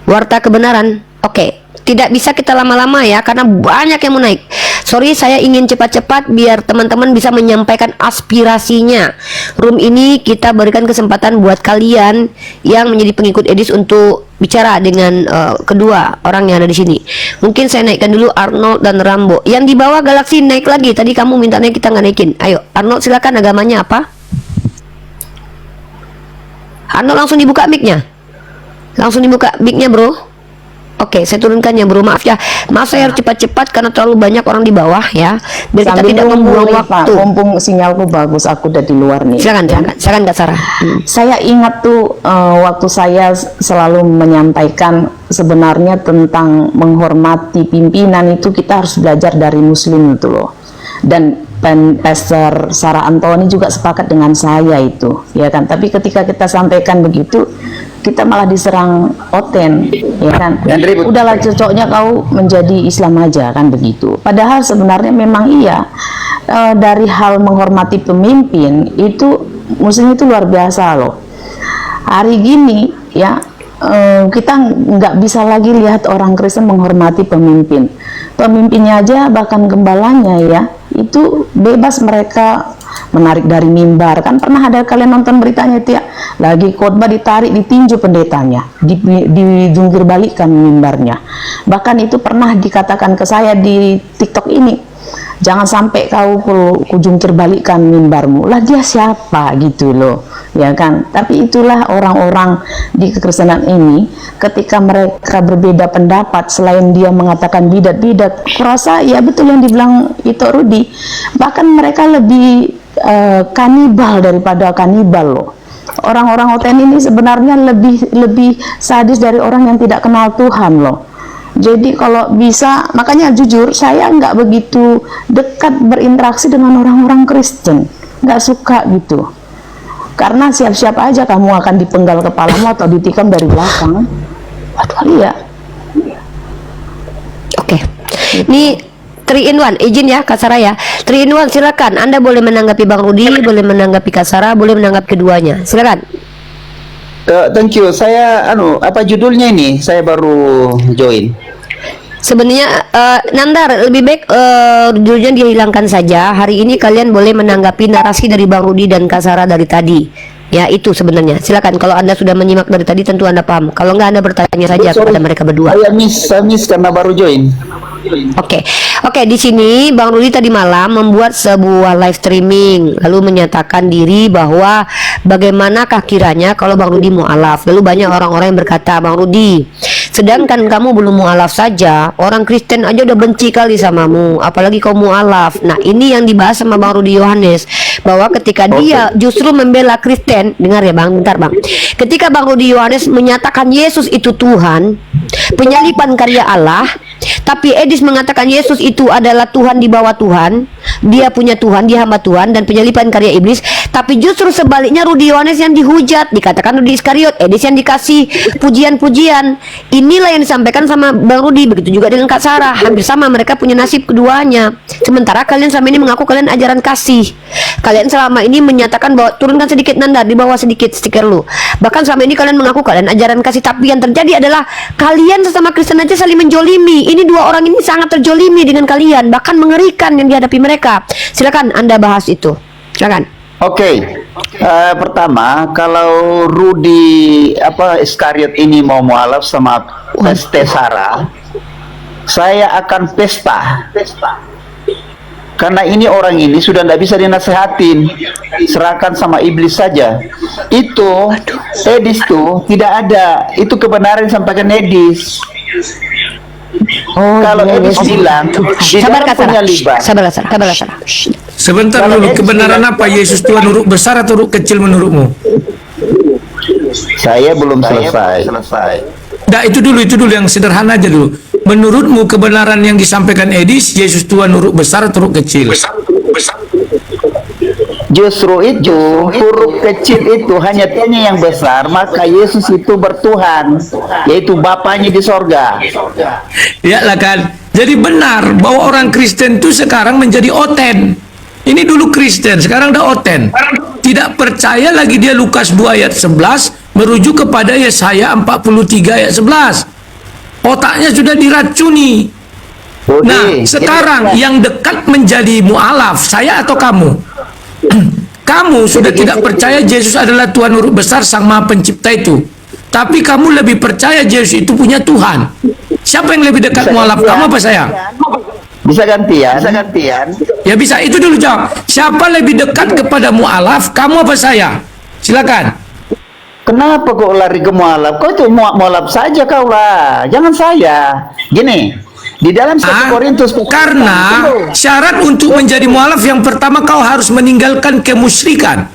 Warta Kebenaran. Oke, tidak bisa kita lama-lama ya karena banyak yang mau naik. Sorry, saya ingin cepat-cepat biar teman-teman bisa menyampaikan aspirasinya. Room ini kita berikan kesempatan buat kalian yang menjadi pengikut Edis untuk bicara dengan kedua orang yang ada di sini. Mungkin saya naikkan dulu Arnold dan Rambo. Yang di bawah Galaksi naik lagi. Tadi kamu minta naik, kita nggak naikin. Ayo, Arnold silakan, agamanya apa? Arnold langsung dibuka mic-nya. Langsung dibuka mic-nya, bro. Oke, saya turunkan ya, bro. Maaf ya. Maaf saya harus cepat-cepat karena terlalu banyak orang di bawah ya. Biar kita tidak membuang waktu. Mumpung sinyalku bagus, aku udah di luar nih. Silakan Kak Sarah. Saya ingat tuh waktu saya selalu menyampaikan sebenarnya tentang menghormati pimpinan itu kita harus belajar dari Muslim itu loh. Dan Pastor Sarah Antoni juga sepakat dengan saya itu, ya kan. Tapi ketika kita sampaikan begitu, kita malah diserang oten, ya kan. Udahlah, cocoknya kau menjadi Islam aja kan begitu. Padahal sebenarnya memang iya, dari hal menghormati pemimpin itu Muslim itu luar biasa loh. Hari gini ya, kita nggak bisa lagi lihat orang Kristen menghormati pemimpinnya aja, bahkan gembalanya ya, itu bebas mereka menarik dari mimbar. Kan pernah ada kalian nonton beritanya itu ya, lagi khotbah ditarik, ditinju pendetanya, dijungkir balikkan mimbarnya. Bahkan itu pernah dikatakan ke saya di TikTok ini, jangan sampai kau kujungkir balikkan mimbarmu. Lah dia siapa gitu loh, ya kan. Tapi itulah orang-orang di kekristenan ini, ketika mereka berbeda pendapat, selain dia mengatakan bidat, kurasa ya betul yang dibilang itu Rudi, bahkan mereka lebih kanibal daripada kanibal loh. Orang-orang OTN ini sebenarnya lebih sadis dari orang yang tidak kenal Tuhan loh. Jadi kalau bisa, makanya jujur saya nggak begitu dekat berinteraksi dengan orang-orang Kristen, nggak suka gitu. karena siap-siap aja kamu akan dipenggal kepalamu atau ditikam dari belakang. Iya. Oke. Ini 3 in 1, izin ya Kak Sarah ya. 3 in 1, silakan. Anda boleh menanggapi Bang Rudi, boleh menanggapi Kak Sarah, boleh menanggapi keduanya. Silakan. Thank you. Saya apa judulnya ini? Saya baru join. Sebenarnya Nandar lebih baik judulnya dihilangkan saja. Hari ini kalian boleh menanggapi narasi dari Bang Rudi dan Kak Sarah dari tadi. Ya itu sebenarnya. Silakan kalau Anda sudah menyimak dari tadi tentu Anda paham. Kalau enggak Anda bertanya saja kepada mereka berdua. Saya miss karena baru join. Oke, di sini Bang Rudi tadi malam membuat sebuah live streaming lalu menyatakan diri bahwa bagaimanakah kiranya kalau Bang Rudi mualaf. Lalu banyak orang-orang yang berkata, Bang Rudi, sedangkan kamu belum mualaf saja, orang Kristen aja udah benci kali samamu, apalagi kau mualaf. Nah, ini yang dibahas sama Bang Rudi Yohanes, bahwa ketika dia justru membela Kristen, dengar ya Bang, bentar Bang. Ketika Bang Rudi Yohanes menyatakan Yesus itu Tuhan, penyaliban karya Allah, tapi Edis mengatakan Yesus itu adalah Tuhan di bawah Tuhan, dia punya Tuhan, dia hamba Tuhan, dan penyaliban karya iblis. Tapi justru sebaliknya Rudi Yohanes yang dihujat, dikatakan Rudi Iskariot, Edis yang dikasih pujian-pujian. Inilah yang disampaikan sama Bang Rudi, begitu juga dengan Kak Sarah, hampir sama, mereka punya nasib keduanya. Sementara kalian selama ini mengaku kalian ajaran kasih. Kalian selama ini menyatakan bahwa turunkan sedikit Nanda, di bawah sedikit stiker lu. Bahkan selama ini kalian mengaku kalian ajaran kasih, tapi yang terjadi adalah kalian sesama Kristen aja saling menjolimi. Ini dua orang ini sangat terjolimi dengan kalian, bahkan mengerikan yang dihadapi mereka. Silakan Anda bahas itu. Silakan. Oke. Pertama, kalau Rudi Iskariot ini mau mualaf sama Peste Sarah, saya akan pesta. Karena ini orang ini sudah tidak bisa dinasehatin, serahkan sama iblis saja. Itu Edis tuh tidak ada, itu kebenaran yang sampaikan Edis. Kalau Edis bilang di dalam penyaliban. Sabar. Sebentar dulu, kebenaran apa? Yesus Tuhan huruf besar atau huruf kecil menurutmu? Saya belum selesai. Nah, itu dulu yang sederhana aja dulu. Menurutmu kebenaran yang disampaikan Edis, Yesus Tuhan huruf besar atau huruf kecil? Justru itu huruf kecil itu hanya T-nya yang besar, maka Yesus itu bertuhan, yaitu Bapaknya di sorga. Ya lah kan. Jadi benar bahwa orang Kristen itu sekarang menjadi oten. Ini dulu Kristen, sekarang udah oten. Tidak percaya lagi dia Lukas 2 ayat 11 merujuk kepada Yesaya 43 ayat 11. Otaknya sudah diracuni. Nah, sekarang yang dekat menjadi mualaf, saya atau kamu? Kamu sudah tidak percaya Yesus adalah Tuhan huruf besar, Sang Maha Pencipta itu. Tapi kamu lebih percaya Yesus itu punya Tuhan. Siapa yang lebih dekat mualaf, kamu apa saya? Bisa gantian. Ya bisa, itu dulu jawab. Siapa lebih dekat kepada mualaf, kamu apa saya? Silakan. Kenapa kok lari ke mualaf? Kau itu mualaf saja kau lah, jangan saya. Gini, di dalam 1 Korintus karena syarat untuk menjadi mualaf yang pertama kau harus meninggalkan kemusyrikan.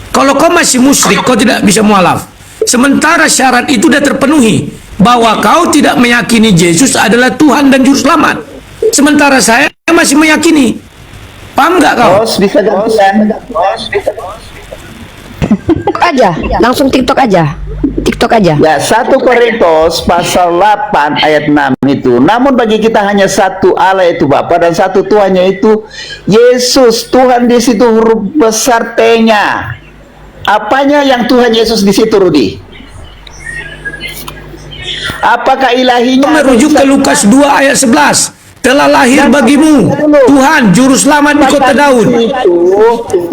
Kalau kau masih musyrik, kau tidak bisa mualaf. Sementara syarat itu sudah terpenuhi, bahwa kau tidak meyakini Yesus adalah Tuhan dan Juru Selamat. Sementara saya masih meyakini. Paham nggak kau? Bisa gantian. Aja, langsung TikTok aja. Ya, 1 Korintus pasal 8 ayat 6 itu. Namun bagi kita hanya satu Allah, itu Bapa, dan satu Tuhannya, itu Yesus. Tuhan di situ huruf besar T-nya. Apanya yang Tuhan Yesus di situ, Rudi? Apakah ilahinya? Merujuk ke Lukas 2 ayat 11. Telah lahir bagimu Tuhan Juru Selamat di kota Daud.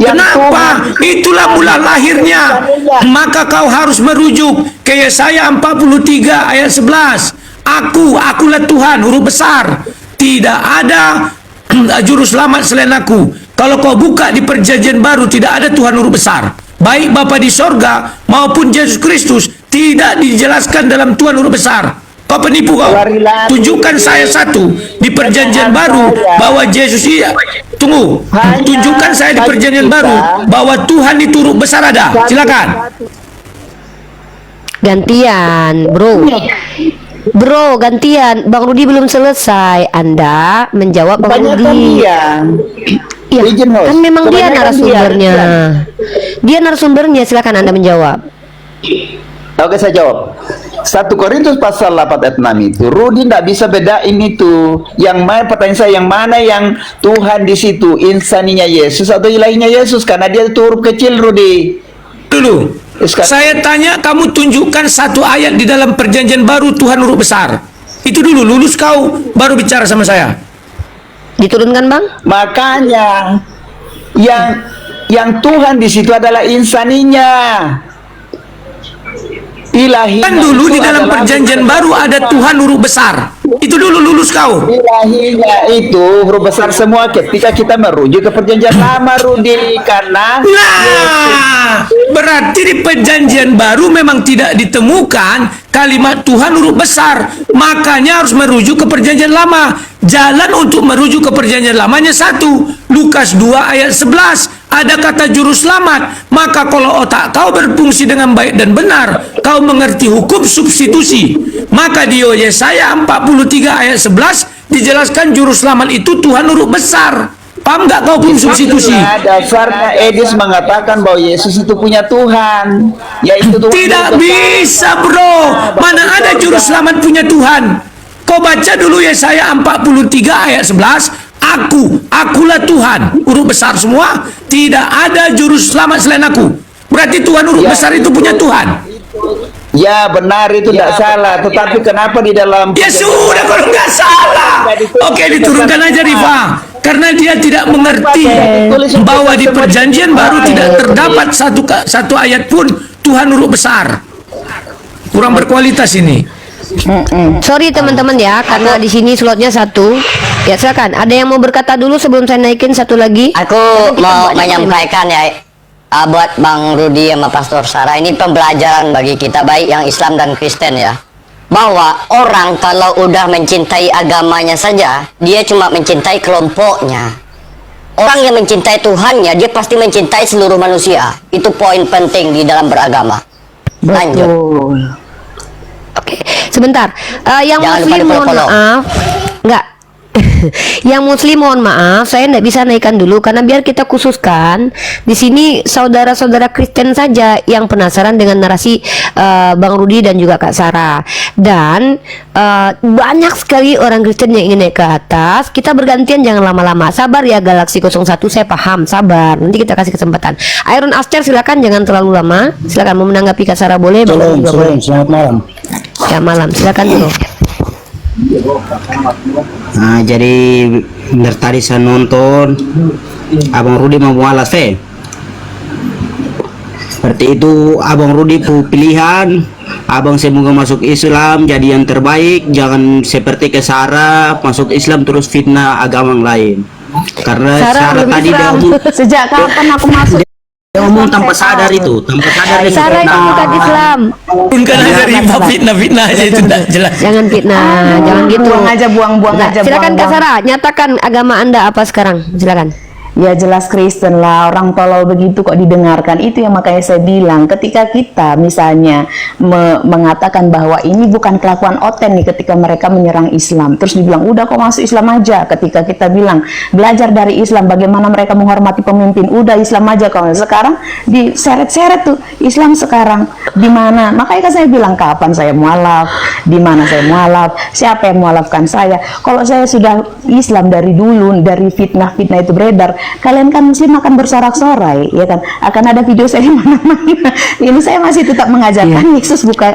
Kenapa? Itulah mula lahirnya. Maka kau harus merujuk ke Yesaya 43 ayat 11. Akulah Tuhan huruf besar. Tidak ada Juru Selamat selain aku. Kalau kau buka di Perjanjian Baru, tidak ada Tuhan huruf besar. Baik Bapa di sorga maupun Yesus Kristus tidak dijelaskan dalam Tuhan huruf besar. Kau penipu kau. Tunjukkan saya satu di Perjanjian Baru bahwa Yesus iya. Tunggu. Tunjukkan saya di Perjanjian Baru bahwa Tuhan itu huruf besar ada. Silakan. Gantian, bro, gantian. Bang Rudi belum selesai. Anda menjawab Bang Rudi. Iya, kan memang dia narasumbernya. Dia narasumbernya, silakan Anda menjawab. Oke, saya jawab. 1 Korintus pasal 8 ayat 6 itu, Rudi tidak bisa bedain itu. Yang mana, pertanyaan saya, yang mana yang Tuhan di situ, insaninya Yesus atau ilahinya Yesus? Karena dia itu huruf kecil, Rudi. Dulu, saya tanya, kamu tunjukkan satu ayat di dalam perjanjian baru Tuhan huruf besar. Itu dulu, lulus kau, baru bicara sama saya. Diturunkan, Bang? Makanya yang Tuhan di situ adalah insaninya. Ilahinya kan dulu di dalam perjanjian baru ada Tuhan huruf besar. Itu dulu, lulus kau. Ilahinya itu huruf besar semua ketika kita merujuk ke perjanjian lama, Rudi, karena berarti di perjanjian baru memang tidak ditemukan kalimat Tuhan huruf besar, makanya harus merujuk ke perjanjian lama. Jalan untuk merujuk ke perjanjian lamanya satu, Lukas 2 ayat 11, ada kata juru selamat. Maka kalau otak kau berfungsi dengan baik dan benar, kau mengerti hukum substitusi. Maka di Yesaya 43 ayat 11 dijelaskan juru selamat itu Tuhan huruf besar. Paham nggak kau hukum substitusi? Dasarnya Edis mengatakan bahwa Yesus itu punya Tuhan, yaitu Tuhan. Tidak bisa, bro. Mana ada juru selamat punya Tuhan? Kau baca dulu Yesaya 43 ayat 11, akulah Tuhan, huruf besar semua, tidak ada juru selamat selain aku. Berarti Tuhan huruf besar itu punya Tuhan. Ya benar, itu tidak salah. Tetapi kenapa di dalam... Ya sudah, kalau nggak salah, oke, diturunkan aja Rifa. Karena dia tidak mengerti bahwa di perjanjian baru tidak terdapat satu ayat pun Tuhan huruf besar. Kurang berkualitas ini. Sorry teman-teman ya, karena di sini slotnya satu. Ya silakan. Ada yang mau berkata dulu sebelum saya naikin satu lagi? Aku mau menyampaikan ya, buat Bang Rudi sama Pastor Sarah, ini pembelajaran bagi kita baik yang Islam dan Kristen ya, bahwa orang kalau udah mencintai agamanya saja, dia cuma mencintai kelompoknya. Orang yang mencintai Tuhannya, dia pasti mencintai seluruh manusia. Itu poin penting di dalam beragama. Lanjut. Oke, sebentar. Yang Jangan Muslim lupa mohon maaf. Enggak. Yang Muslim mohon maaf, saya tidak bisa naikkan dulu karena biar kita khususkan di sini saudara-saudara Kristen saja yang penasaran dengan narasi Bang Rudi dan juga Kak Sarah. Dan banyak sekali orang Kristen yang ingin naik ke atas. Kita bergantian, jangan lama-lama. Sabar ya Galaxy 01, saya paham, sabar. Nanti kita kasih kesempatan. Iron Aster silakan, jangan terlalu lama. Silakan mau menanggapi Kak Sarah boleh, Bang Rudi juga boleh. Selamat malam. Ya malam, silakan dulu. Nah, jadi dari tadi saya nonton Abang Rudi mau mualaf seperti itu. Abang Rudi pilihan, Abang semoga masuk Islam jadi yang terbaik, jangan seperti ke Sarah masuk Islam terus fitnah agama yang lain. Karena Sarah tadi dia sejak kapan aku masuk? dia ngomong tanpa sadar itu, tanpa sadar dia Sarah itu bukan Islam. Bukan aja Rifa, fitnah aja itu tidak jelas. Jangan fitnah, jangan gitu. Buang aja, buang aja. Silakan Kak buang. Sarah, nyatakan agama Anda apa sekarang? Silakan. Ya jelas Kristen lah, orang tolol begitu kok didengarkan. Itu yang makanya saya bilang, ketika kita misalnya mengatakan bahwa ini bukan kelakuan Oten nih ketika mereka menyerang Islam, terus dibilang udah kok masuk Islam aja. Ketika kita bilang belajar dari Islam bagaimana mereka menghormati pemimpin, udah Islam aja. Kalau sekarang diseret-seret tuh Islam sekarang di mana? Makanya kan saya bilang kapan saya mualaf, di mana saya mualaf, siapa yang mualafkan saya. Kalau saya sudah Islam dari dulu, dari fitnah-fitnah itu beredar, kalian kan Muslim akan bersorak-sorai, ya kan? Akan ada video saya di mana-mana. Ini saya masih tetap mengajarkan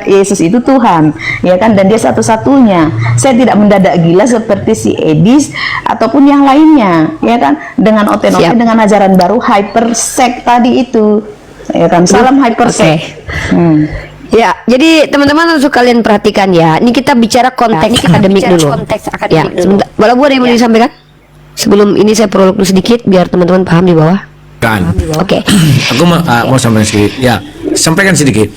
Yesus itu Tuhan, ya kan? Dan dia satu-satunya. Saya tidak mendadak gila seperti si Edis ataupun yang lainnya, ya kan? Dengan OTN dengan ajaran baru hypersect tadi itu, ya kan? Salam hypersect. Ya, jadi teman-teman harus kalian perhatikan ya. Ini kita bicara konteks akademik dulu. Ya, sebentar. Walau ada yang mau disampaikan? Sebelum ini saya prolog dulu sedikit biar teman-teman paham di bawah. Kan. Oke. Aku mau sampaikan sedikit. Ya, sampaikan sedikit.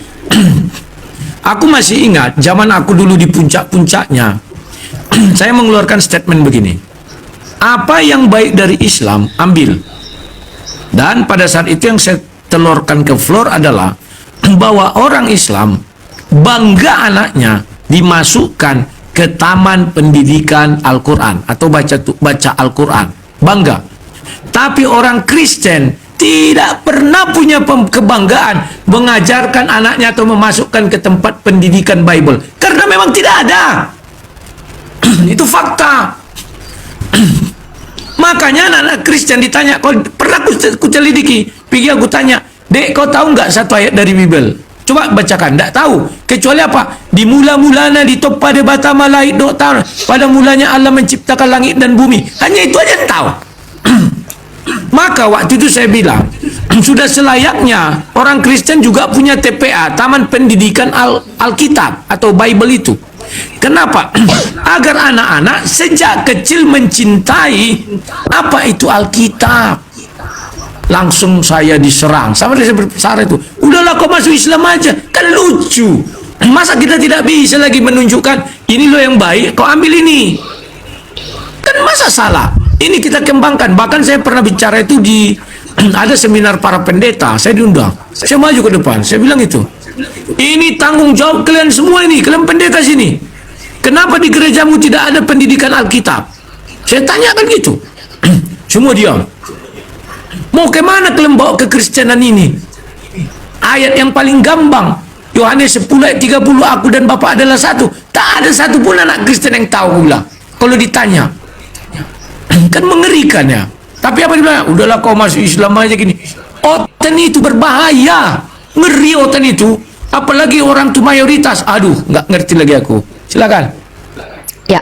Aku masih ingat zaman aku dulu di puncak-puncaknya. Saya mengeluarkan statement begini. Apa yang baik dari Islam, ambil. Dan pada saat itu yang saya telurkan ke floor adalah bahwa orang Islam bangga anaknya dimasukkan ke taman pendidikan Al-Quran atau baca Al-Quran, bangga. Tapi orang Kristen tidak pernah punya kebanggaan mengajarkan anaknya atau memasukkan ke tempat pendidikan Bible, karena memang tidak ada. Itu fakta. Makanya anak-anak Kristen ditanya, kau pernah ku selidiki, pergi aku tanya, dek, kau tahu nggak satu ayat dari Bible? Coba bacakan. Nggak tahu. Kecuali apa? Di mula-mulanya ditop pada bata malait dokter. Pada mulanya Allah menciptakan langit dan bumi. Hanya itu aja yang tahu. Maka waktu itu saya bilang, sudah selayaknya orang Kristen juga punya TPA, Taman Pendidikan Alkitab atau Bible itu. Kenapa? Agar anak-anak sejak kecil mencintai apa itu Alkitab. Langsung saya diserang sama dia besar itu. Udahlah kau masuk Islam aja, kan lucu. Masa kita tidak bisa lagi menunjukkan ini loh yang baik, kau ambil ini, kan masa salah. Ini kita kembangkan. Bahkan saya pernah bicara itu di ada seminar para pendeta, saya diundang, saya maju ke depan, saya bilang itu, ini tanggung jawab kalian semua ini, kalian pendeta sini, kenapa di gerejamu tidak ada pendidikan Alkitab? Saya tanyakan gitu. Semua diam. Mau kemana kalian bawa kekristenan ini? Ayat yang paling gampang, Yohanes 10 ayat 30, aku dan Bapa adalah satu. Tak ada satu pun anak Kristen yang tahu pula. Kalau ditanya, kan mengerikan ya. Tapi apa dia bilang? Udahlah kau masuk Islam aja gini. Oten itu berbahaya, ngeri oten itu. Apalagi orang tuh mayoritas. Aduh, nggak ngerti lagi aku. Silakan. Ya.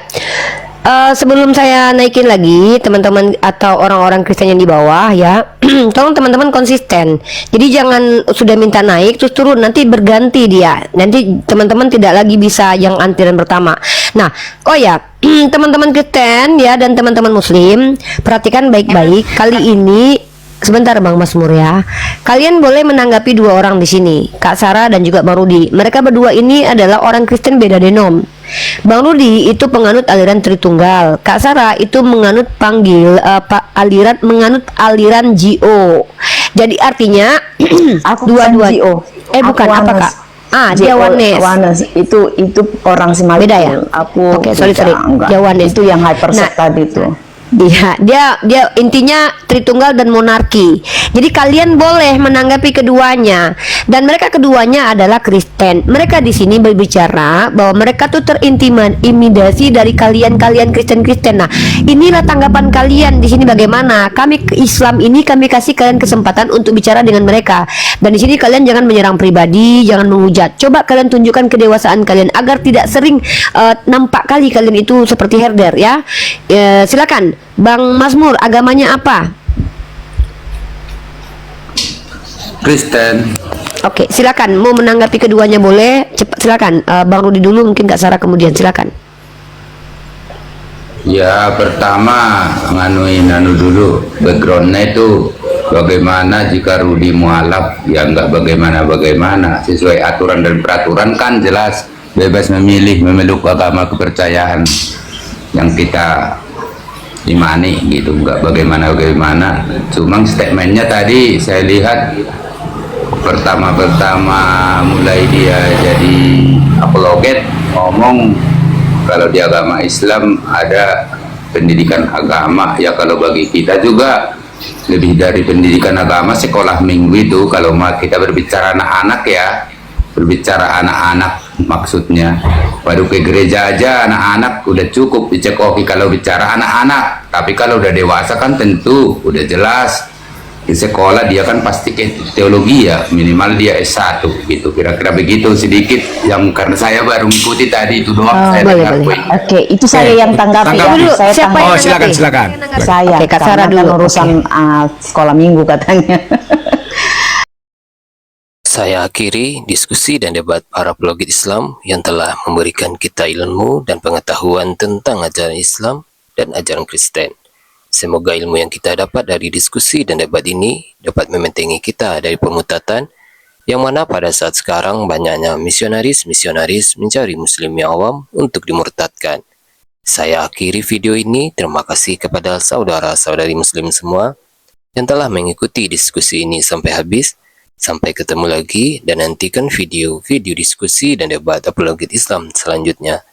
Sebelum saya naikin lagi teman-teman atau orang-orang Kristen yang di bawah ya, tolong teman-teman konsisten. Jadi jangan sudah minta naik terus turun, nanti berganti dia. Nanti teman-teman tidak lagi bisa yang antrian pertama. Nah, oh ya, teman-teman Kristen ya dan teman-teman Muslim, perhatikan baik-baik. Kali ini sebentar Bang Masmur ya. Kalian boleh menanggapi dua orang di sini, Kak Sarah dan juga Bang Rudi. Mereka berdua ini adalah orang Kristen beda denom. Bang Rudi itu penganut aliran Tritunggal, Kak Sarah itu menganut aliran GO. Jadi artinya dua-dua. Bukan apa Kak? Dia Wanes. Itu orang Simalungun. Beda ya? Aku Oke, sorry. Dia Wanes. Itu yang hyperset tadi itu. Dia intinya Tritunggal dan monarki. Jadi kalian boleh menanggapi keduanya, dan mereka keduanya adalah Kristen. Mereka di sini berbicara bahwa mereka tuh terintimidasi dari kalian Kristen. Nah, inilah tanggapan kalian di sini bagaimana? Kami Islam ini kami kasih kalian kesempatan untuk bicara dengan mereka. Dan di sini kalian jangan menyerang pribadi, jangan menghujat. Coba kalian tunjukkan kedewasaan kalian agar tidak sering nampak kali kalian itu seperti herder ya. Silakan Bang Masmur, agamanya apa? Kristen. Oke, silakan. Mau menanggapi keduanya boleh. Cepat silakan. Bang Rudi dulu, mungkin Kak Sarah kemudian. Silakan. Ya, pertama anu dulu backgroundnya itu bagaimana jika Rudi mualaf, ya nggak bagaimana sesuai aturan dan peraturan kan jelas bebas memilih memeluk agama kepercayaan yang kita imani gitu, nggak bagaimana. Cuma statementnya tadi saya lihat pertama mulai dia jadi apologet ngomong kalau di agama Islam ada pendidikan agama. Ya kalau bagi kita juga lebih dari pendidikan agama, sekolah minggu itu kalau kita berbicara anak-anak maksudnya. Baru ke gereja aja anak-anak udah cukup dicekoki kalau bicara anak-anak. Tapi kalau udah dewasa kan tentu udah jelas di sekolah dia kan pasti ke teologi ya, minimal dia S1 gitu, kira-kira begitu sedikit yang karena saya baru mengikuti tadi itu doang. Saya dengar poin. Oke, itu saya yang tanggapi ya. Saya tanggapi. Silakan. Saya Kak Sarah karena dulu. kan urusan sekolah minggu katanya. Saya akhiri diskusi dan debat para apologet Islam yang telah memberikan kita ilmu dan pengetahuan tentang ajaran Islam dan ajaran Kristen. Semoga ilmu yang kita dapat dari diskusi dan debat ini dapat membentengi kita dari pemutatan yang mana pada saat sekarang banyaknya misionaris mencari muslim yang awam untuk dimurtadkan. Saya akhiri video ini. Terima kasih kepada saudara-saudari muslim semua yang telah mengikuti diskusi ini sampai habis. Sampai ketemu lagi dan nantikan video diskusi dan debat apologet Islam selanjutnya.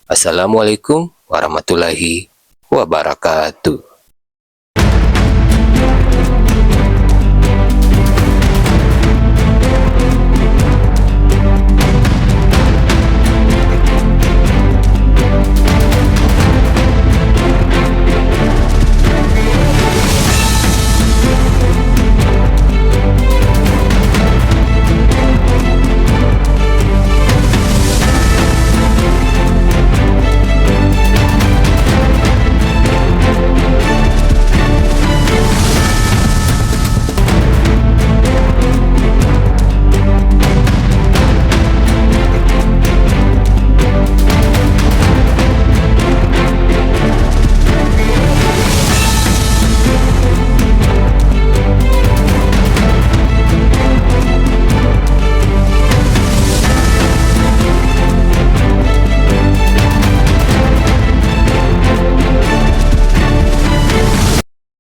Assalamualaikum warahmatullahi wabarakatuh.